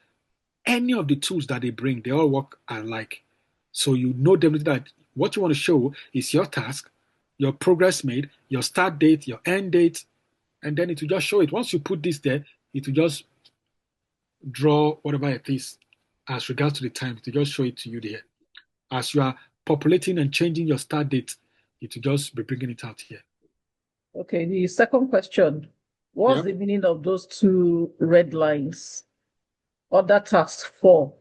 any of the tools that they bring, they all work alike. So you know definitely that what you want to show is your task, your progress made, your start date, your end date, and then it will just show it. Once you put this there, it will just draw whatever it is as regards to the time. It will just show it to you there. As you are populating and changing your start date, it will just be bringing it out here. Okay. The second question, what's Yeah. the meaning of those two red lines? Other task 4.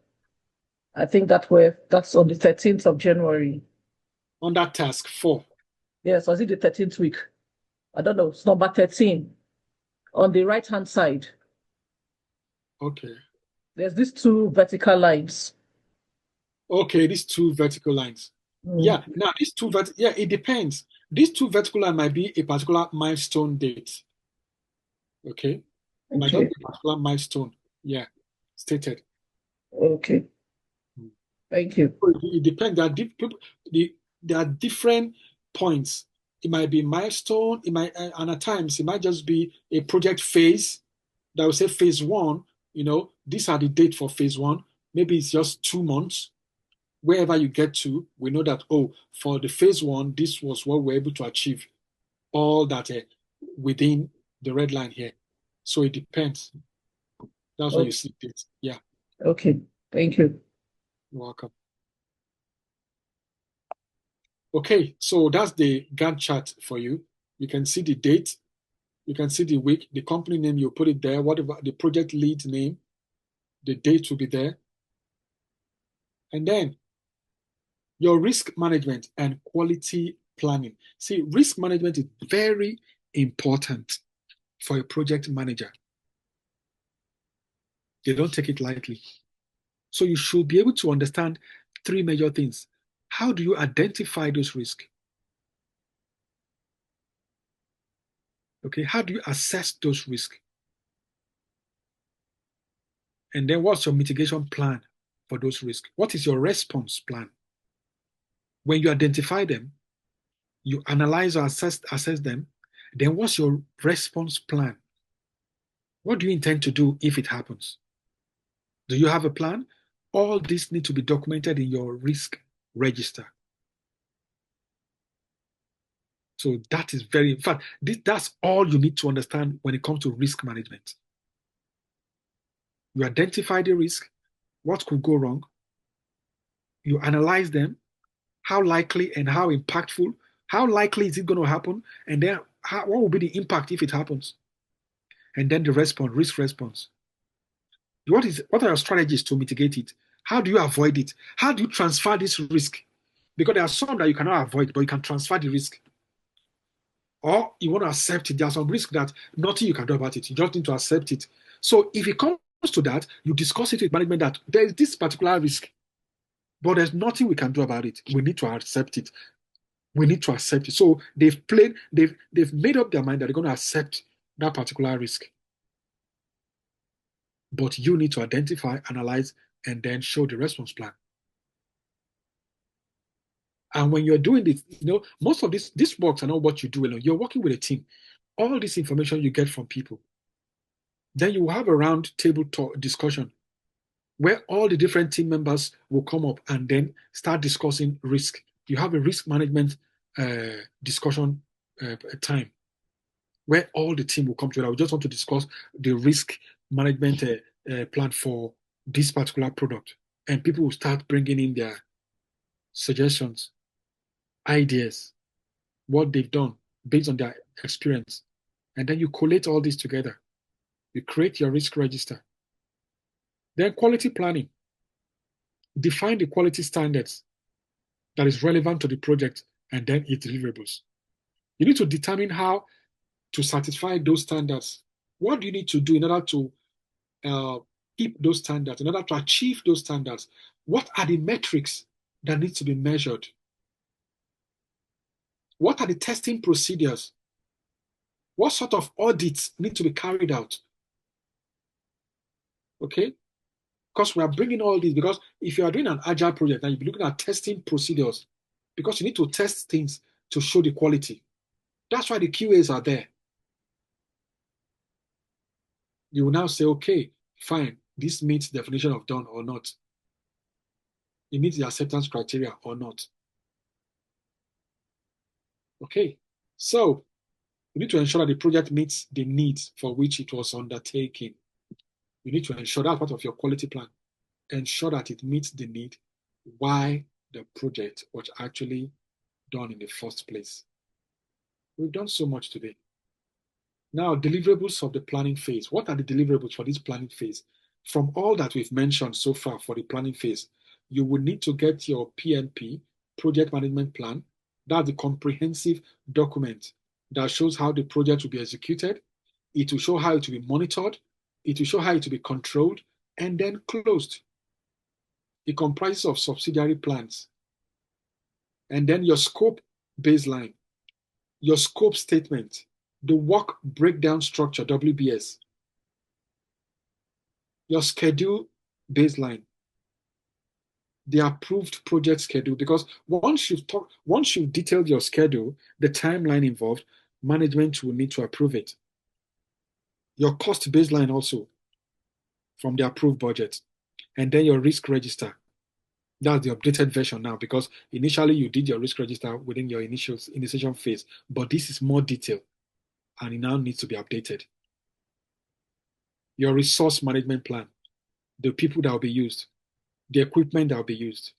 I think that's on the 13th of January. On that task 4. Yes, was it the 13th week? I don't know. It's number 13 on the right-hand side. Okay. There's these two vertical lines. Okay, these two vertical lines. Yeah, now yeah, it depends. These two vertical lines might be a particular milestone date. Okay. It might just Okay. be a particular milestone. Yeah, stated. Okay. Thank you. So it depends. There are different points. It might be milestone. It might, and at times it might just be a project phase that will say phase one. These are the date for phase one. Maybe it's just 2 months. Wherever you get to, we know that, for the phase one, this was what we're able to achieve, all that within the red line here. So it depends. That's why you see this. Yeah, Okay. Thank you. you're welcome. Okay, so that's the Gantt chart for you. You can see the date, you can see the week, the company name, you put it there, whatever the project lead name, the date will be there. And then your risk management and quality planning. See, risk management is very important for a project manager. They don't take it lightly. So you should be able to understand 3 major things. How do you identify those risks? Okay, how do you assess those risks? And then what's your mitigation plan for those risks? What is your response plan? When you identify them, you analyze or assess them, then what's your response plan? What do you intend to do if it happens? Do you have a plan? All this need to be documented in your risk register. So that is in fact, that's all you need to understand when it comes to risk management. You identify the risk, what could go wrong, you analyze them, how likely and how impactful, how likely is it going to happen, and then what will be the impact if it happens? And then the response, risk response. What are your strategies to mitigate it? How do you avoid it? How do you transfer this risk? Because there are some that you cannot avoid, but you can transfer the risk. Or you want to accept it. There are some risks that nothing you can do about it. You just need to accept it. So if it comes to that, you discuss it with management that there is this particular risk, but there's nothing we can do about it. We need to accept it. We need to accept it. So they've made up their mind that they're going to accept that particular risk. But you need to identify, analyze, and then show the response plan. And when you're doing this, most of this works are not what you do alone. You're working with a team. All this information you get from people. Then you will have a round table discussion where all the different team members will come up and then start discussing risk. You have a risk management discussion time where all the team will come together. We just want to discuss the risk management plan for this particular product. And people will start bringing in their suggestions, ideas, what they've done based on their experience. And then you collate all this together. You create your risk register. Then quality planning. Define the quality standards that is relevant to the project and then its deliverables. You need to determine how to satisfy those standards. What do you need to do in order to keep those standards, in order to achieve those standards? What are the metrics that need to be measured? What are the testing procedures? What sort of audits need to be carried out? Okay? Because we are bringing all this, because if you are doing an agile project and you'll be looking at testing procedures, because you need to test things to show the quality. That's why the QAs are there. You will now say, okay, fine, this meets the definition of done or not. It meets the acceptance criteria or not. Okay, so you need to ensure that the project meets the needs for which it was undertaken. You need to ensure that part of your quality plan. Ensure that it meets the need why the project was actually done in the first place. We've done so much today. Now, deliverables of the planning phase. What are the deliverables for this planning phase? From all that we've mentioned so far for the planning phase, you will need to get your PMP, Project Management Plan. That's the comprehensive document that shows how the project will be executed. It will show how it will be monitored. It will show how it will be controlled and then closed. It comprises of subsidiary plans. And then your scope baseline, your scope statement, the work breakdown structure, WBS, your schedule baseline, the approved project schedule, because once you've detailed your schedule, the timeline involved, management will need to approve it. Your cost baseline also from the approved budget, and then your risk register. That's the updated version now, because initially you did your risk register within your initiation phase, but this is more detailed and it now needs to be updated. Your resource management plan, the people that will be used, the equipment that will be used,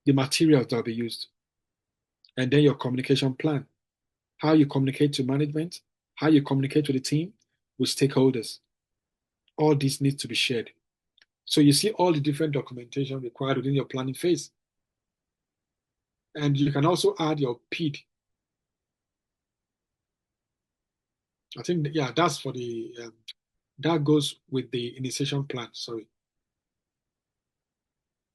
the materials that will be used, and then your communication plan, how you communicate to management, how you communicate to the team, with stakeholders. All this needs to be shared. So you see all the different documentation required within your planning phase. And you can also add your PID. I think, yeah, that's for the, that goes with the initiation plan, sorry.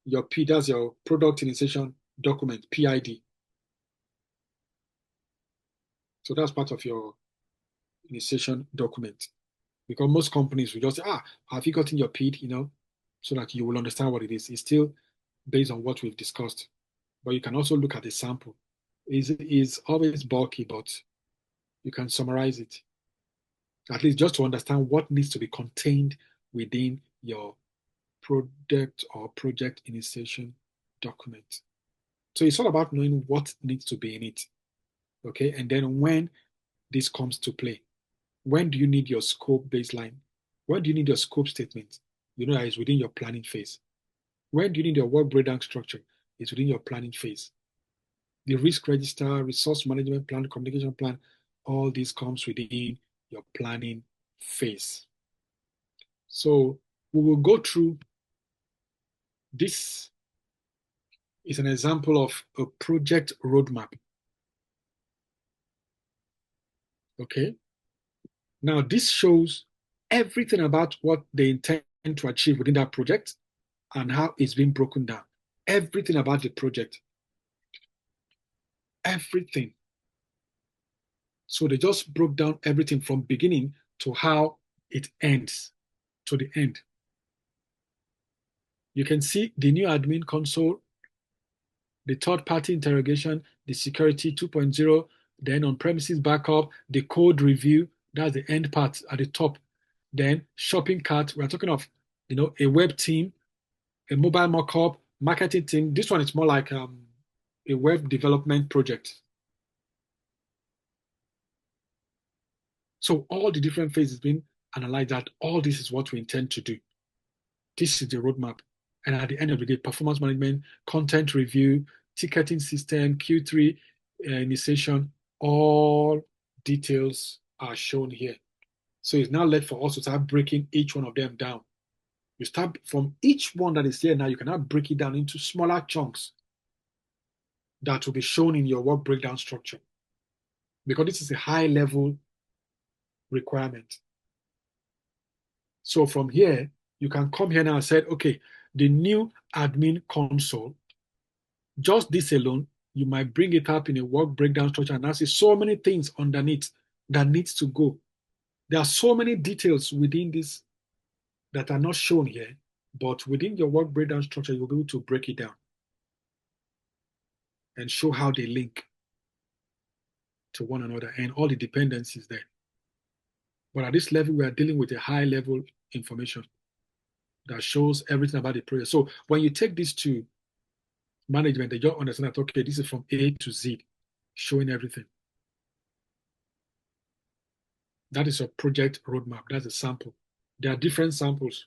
Your P, that's your product initiation document, PID. So that's part of your initiation document. Because most companies will just say, have you gotten your PID, so that you will understand what it is. It's still based on what we've discussed. But you can also look at the sample. It's always bulky, but you can summarize it. At least just to understand what needs to be contained within your product or project initiation document. So it's all about knowing what needs to be in it. Okay, and then when this comes to play, when do you need your scope baseline? When do you need your scope statement? You know that it's within your planning phase. When do you need your work breakdown structure? It's within your planning phase. The risk register, resource management plan, communication plan, all this comes within your planning phase. So we will go through this. Is an example of a project roadmap. Okay. Now this shows everything about what they intend to achieve within that project and how it's being broken down. Everything about the project. Everything. So they just broke down everything from beginning to how it ends, to the end. You can see the new admin console, the third-party interrogation, the security 2.0, then on-premises backup, the code review, that's the end part at the top. Then shopping cart, we're talking of, a web team, a mobile mockup, marketing team. This one is more like a web development project. So all the different phases being analyzed, that all this is what we intend to do. This is the roadmap. And at the end of the day, performance management, content review, ticketing system, Q3 initiation, all details are shown here. So it's now left for us to start breaking each one of them down. You start from each one that is here now, you can now break it down into smaller chunks that will be shown in your work breakdown structure. Because this is a high level requirement. So from here, you can come here now and say, okay, the new admin console, just this alone, you might bring it up in a work breakdown structure and now see so many things underneath that needs to go. There are so many details within this that are not shown here, but within your work breakdown structure, you'll be able to break it down and show how they link to one another and all the dependencies there. But at this level, we are dealing with a high level information that shows everything about the project. So when you take this to management, they just understand that, okay, this is from A to Z, showing everything. That is a project roadmap. That's a sample. There are different samples.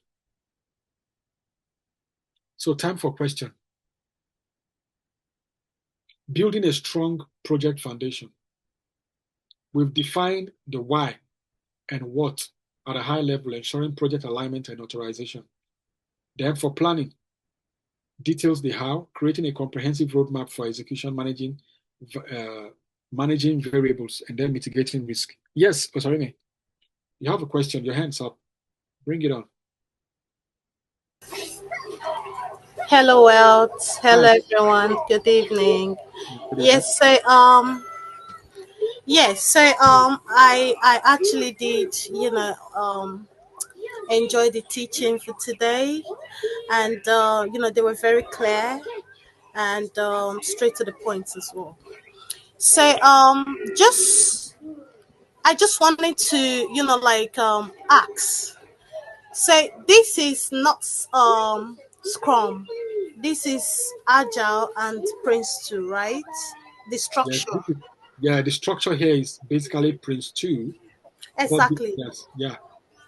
So time for question. Building a strong project foundation. We've defined the why and what at a high level, ensuring project alignment and authorization. Then for planning, details the how, creating a comprehensive roadmap for execution, managing variables, and then mitigating risk. Yes, Osarime, you have a question. Your hand's up. Bring it on. Hello, world. Hello, Hi. everyone. Good evening. Good evening. Yes, so I actually did, enjoy the teaching for today, and they were very clear and straight to the point as well. So just I just wanted to, ask. So this is not Scrum. This is Agile and Prince 2, right? The Yes, structure. yeah, the structure here is basically Prince 2, but Exactly. yes, yeah.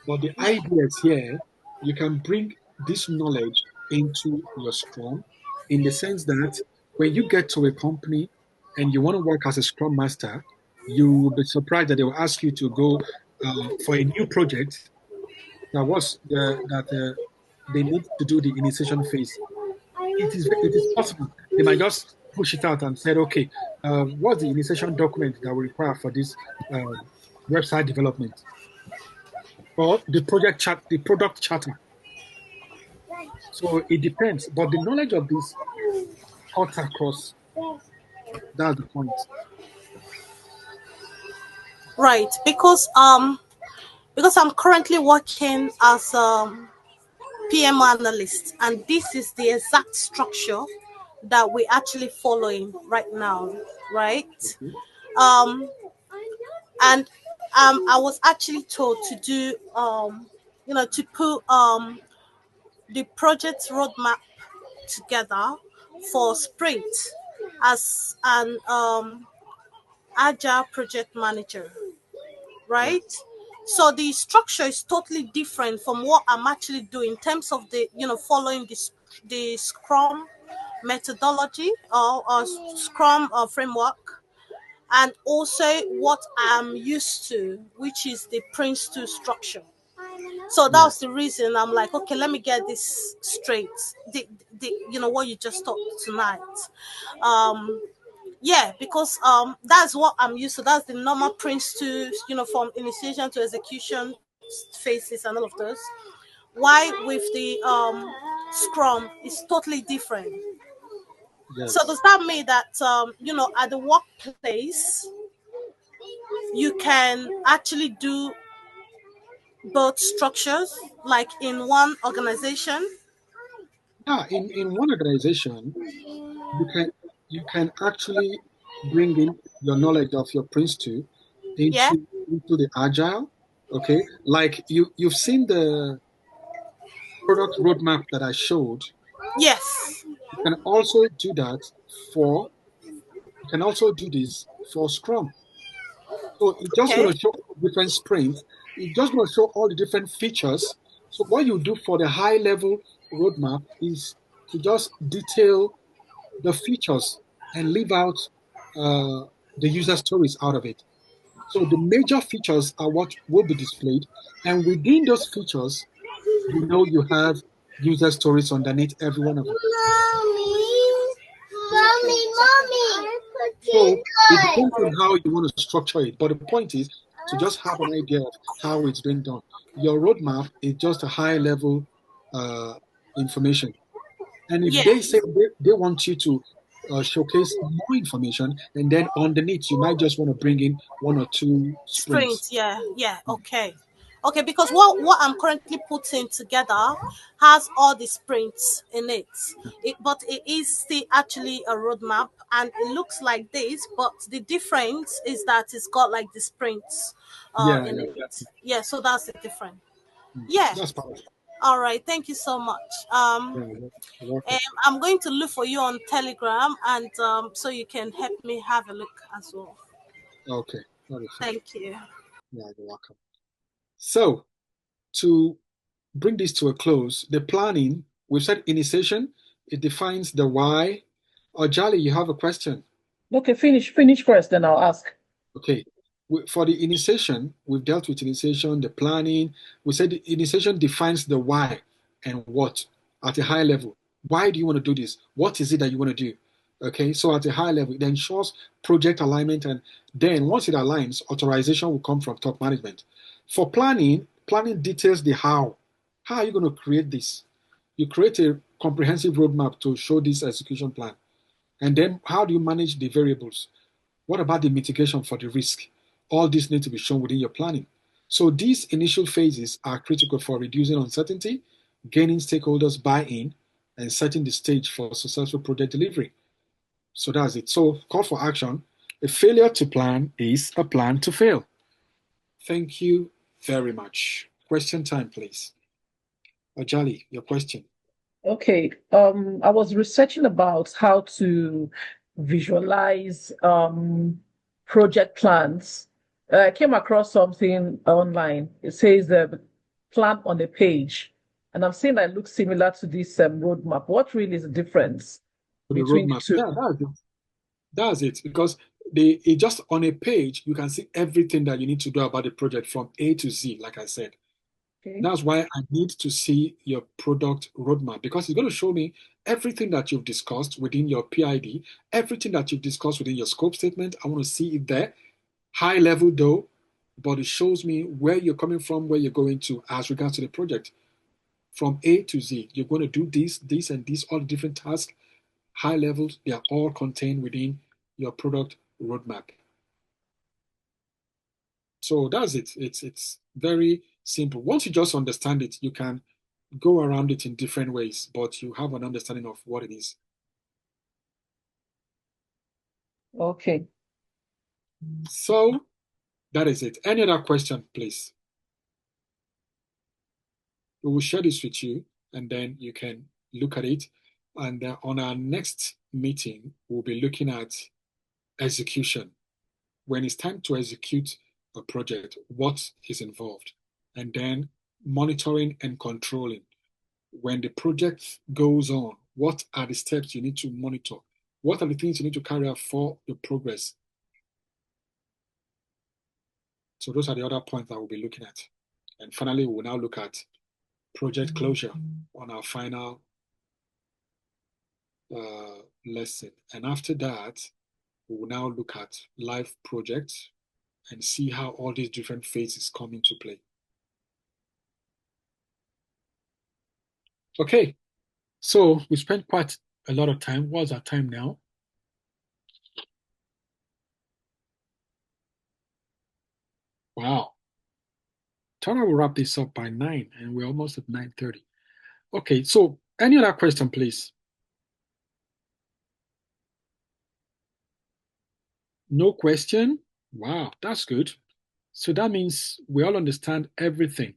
But the Yeah. idea is here, you can bring this knowledge into your Scrum in the sense that when you get to a company and you want to work as a Scrum Master, you will be surprised that they will ask you to go for a new project that they need to do the initiation phase. It is possible. They might just push it out and say, okay, what's the initiation document that we require for this uh, website development or the the product charter. So it depends, but the knowledge of this cuts across. That's the point. Right. Because I'm currently working as PM analyst, and this is the exact structure that we're actually following right now, right? Okay. Um, and I was actually told to do to put the project roadmap together for sprint as an agile project manager, Yeah. right? So the structure is totally different from what I'm actually doing in terms of the following the Scrum methodology or Scrum framework, and also what I'm used to, which is the Prince 2 structure. So Yeah. that's the reason I'm like, okay, let me get this straight. What you just taught tonight. Um, yeah, because that's what I'm used to. That's the normal Prince 2, from initiation to execution phases and all of those. Why with the Scrum is totally different. So Yes. does that mean that at the workplace you can actually do both structures like in one organization? Yeah. In one organization, you can you can actually bring in your knowledge of your Prince 2 Yeah. into the agile. Okay. Like you've seen the product roadmap that I showed. Yes. You can also do that for you can also do this for Scrum. So it's just Okay. going to show different sprints. It's just going to show all the different features. So what you do for the high level roadmap is to just detail the features and leave out the user stories out of it. So the major features are what will be displayed. And within those features, you have user stories underneath every one of them. So it depends on how you want to structure it. But the point is to just have an idea of how it's being done. Your roadmap is just a high level uh, information. And if they Yes. say they want you to showcase more information, and then underneath, you might just want to bring in one or two sprints. Sprint, yeah, yeah, okay. Okay, because what I'm currently putting together has all the sprints in it. But it is still actually a roadmap and it looks like this, but the difference is that it's got like the sprints Yeah, in yeah, it. Yeah, so that's the difference. Yeah. that's powerful. All right, thank you so much. Yeah, you're welcome. I'm going to look for you on Telegram and so you can help me have a look as well. Okay, that'll be fine. Thank you. Yeah, you're welcome. So to bring this to a close, the planning, we've said initiation, it defines the why. Or Jali, you have a question. Okay, finish first, then I'll ask. Okay. For the initiation, we've dealt with initiation, the planning. We said the initiation defines the why and what at a high level. Why do you want to do this? What is it that you want to do? Okay, so at a high level, it ensures project alignment, and then once it aligns, authorization will come from top management. For planning, planning details the how. How are you going to create this? You create a comprehensive roadmap to show this execution plan. And then how do you manage the variables? What about the mitigation for the risk? All this needs to be shown within your planning. So these initial phases are critical for reducing uncertainty, gaining stakeholders buy-in, and setting the stage for successful project delivery. So that's it. So call for action. A failure to plan is a plan to fail. Thank you very much. Question time, please. Ajali, your question. Okay. I was researching about how to visualize project plans. I came across something online. It says plan on a page, and I'm seeing that it looks similar to this roadmap. What really is the difference For the between the roadmap. two? Yeah, that's it. That's it. Because it just on a page, you can see everything that you need to do about the project from A to Z, like I said. Okay. That's why I need to see your product roadmap because it's going to show me everything that you've discussed within your PID, everything that you've discussed within your scope statement. I want to see it there, high level though, but it shows me where you're coming from, where you're going to as regards to the project. From A to Z, you're going to do this, and this, all the different tasks, high levels, they are all contained within your product roadmap. So that's it. It's very simple. Once you just understand it, you can go around it in different ways, but you have an understanding of what it is. Okay. So that is it. Any other question, please? We will share this with you and then you can look at it. And on our next meeting, we'll be looking at execution. When it's time to execute a project, what is involved? And then monitoring and controlling. When the project goes on, what are the steps you need to monitor? What are the things you need to carry out for the progress? So those are the other points that we'll be looking at. And finally, we'll now look at project closure on our final lesson. And after that, we will now look at live projects and see how all these different phases come into play. Okay, so we spent quite a lot of time. What's our time now? Wow. Thought I will wrap this up by 9, and we're almost at 9:30. Okay, so any other question, please? No question? Wow, that's good. So that means we all understand everything.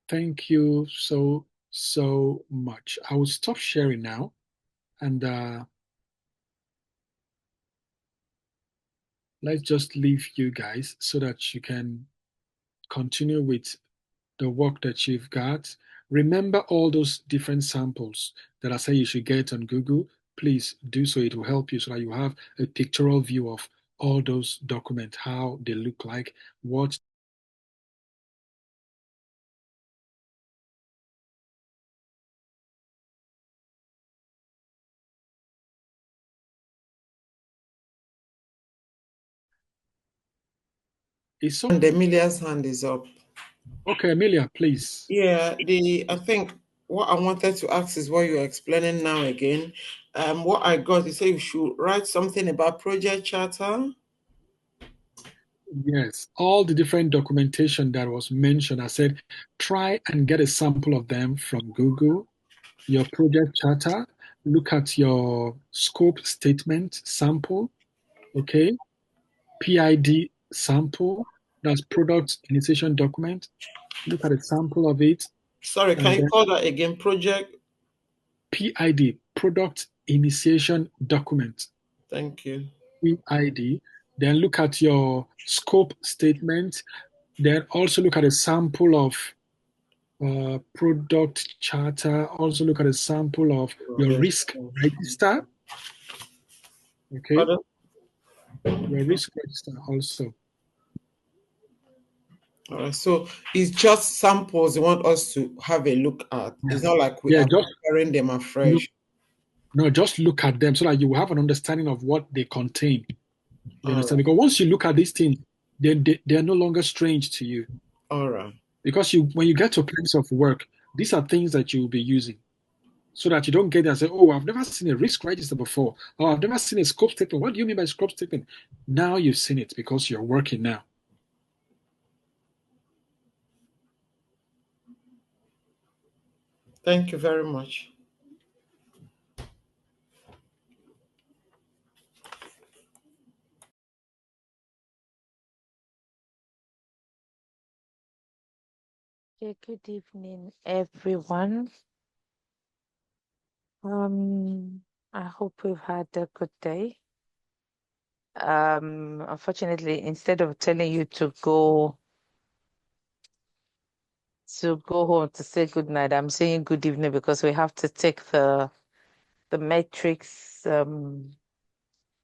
Thank you so much. I will stop sharing now and let's just leave you guys so that you can continue with the work that you've got. Remember all those different samples that I say you should get on Google. Please do so. It will help you so that you have a pictorial view of all those documents, how they look like, what is so. And Emilia's hand is up. Okay, Emilia, please. Yeah, I think what I wanted to ask is what you're explaining now again. What I got, you say you should write something about project charter. Yes, all the different documentation that was mentioned, I said, try and get a sample of them from Google, your project charter, look at your scope statement sample, okay? PID sample, that's product initiation document. Look at a sample of it, Sorry, can and you then call that again? Project. PID, product initiation document, Thank you. PID. Then look at your scope statement. Then also look at a sample of product charter. Also look at a sample of your risk register. Okay, Pardon? your risk register also. All right, so it's just samples you want us to have a look at. It's not like we are Just preparing them afresh. no, just look at them so that you will have an understanding of what they contain. You All understand? right. Because once you look at these things, they are no longer strange to you. All right. Because when you get to a place of work, these are things that you will be using. So that you don't get there and say, oh, I've never seen a risk register before, or I've never seen a scope statement. What do you mean by scope statement? Now you've seen it because you're working now. Thank you very much. Okay, good evening, everyone. I hope we've had a good day. Unfortunately, instead of telling you to go home to say good night, I'm saying good evening because we have to take the matrix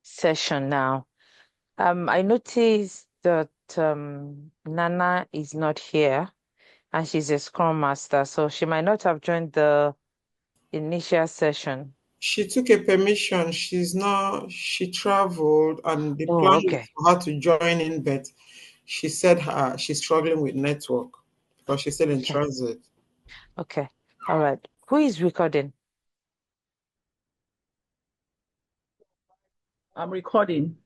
session now. I noticed that Nana is not here and she's a Scrum Master, so she might not have joined the initial session. She took a permission. She traveled and the Oh, plan was okay. for her to join in, but she said she's struggling with network because she's still in Okay. transit. Okay. All right. Who is recording? I'm recording.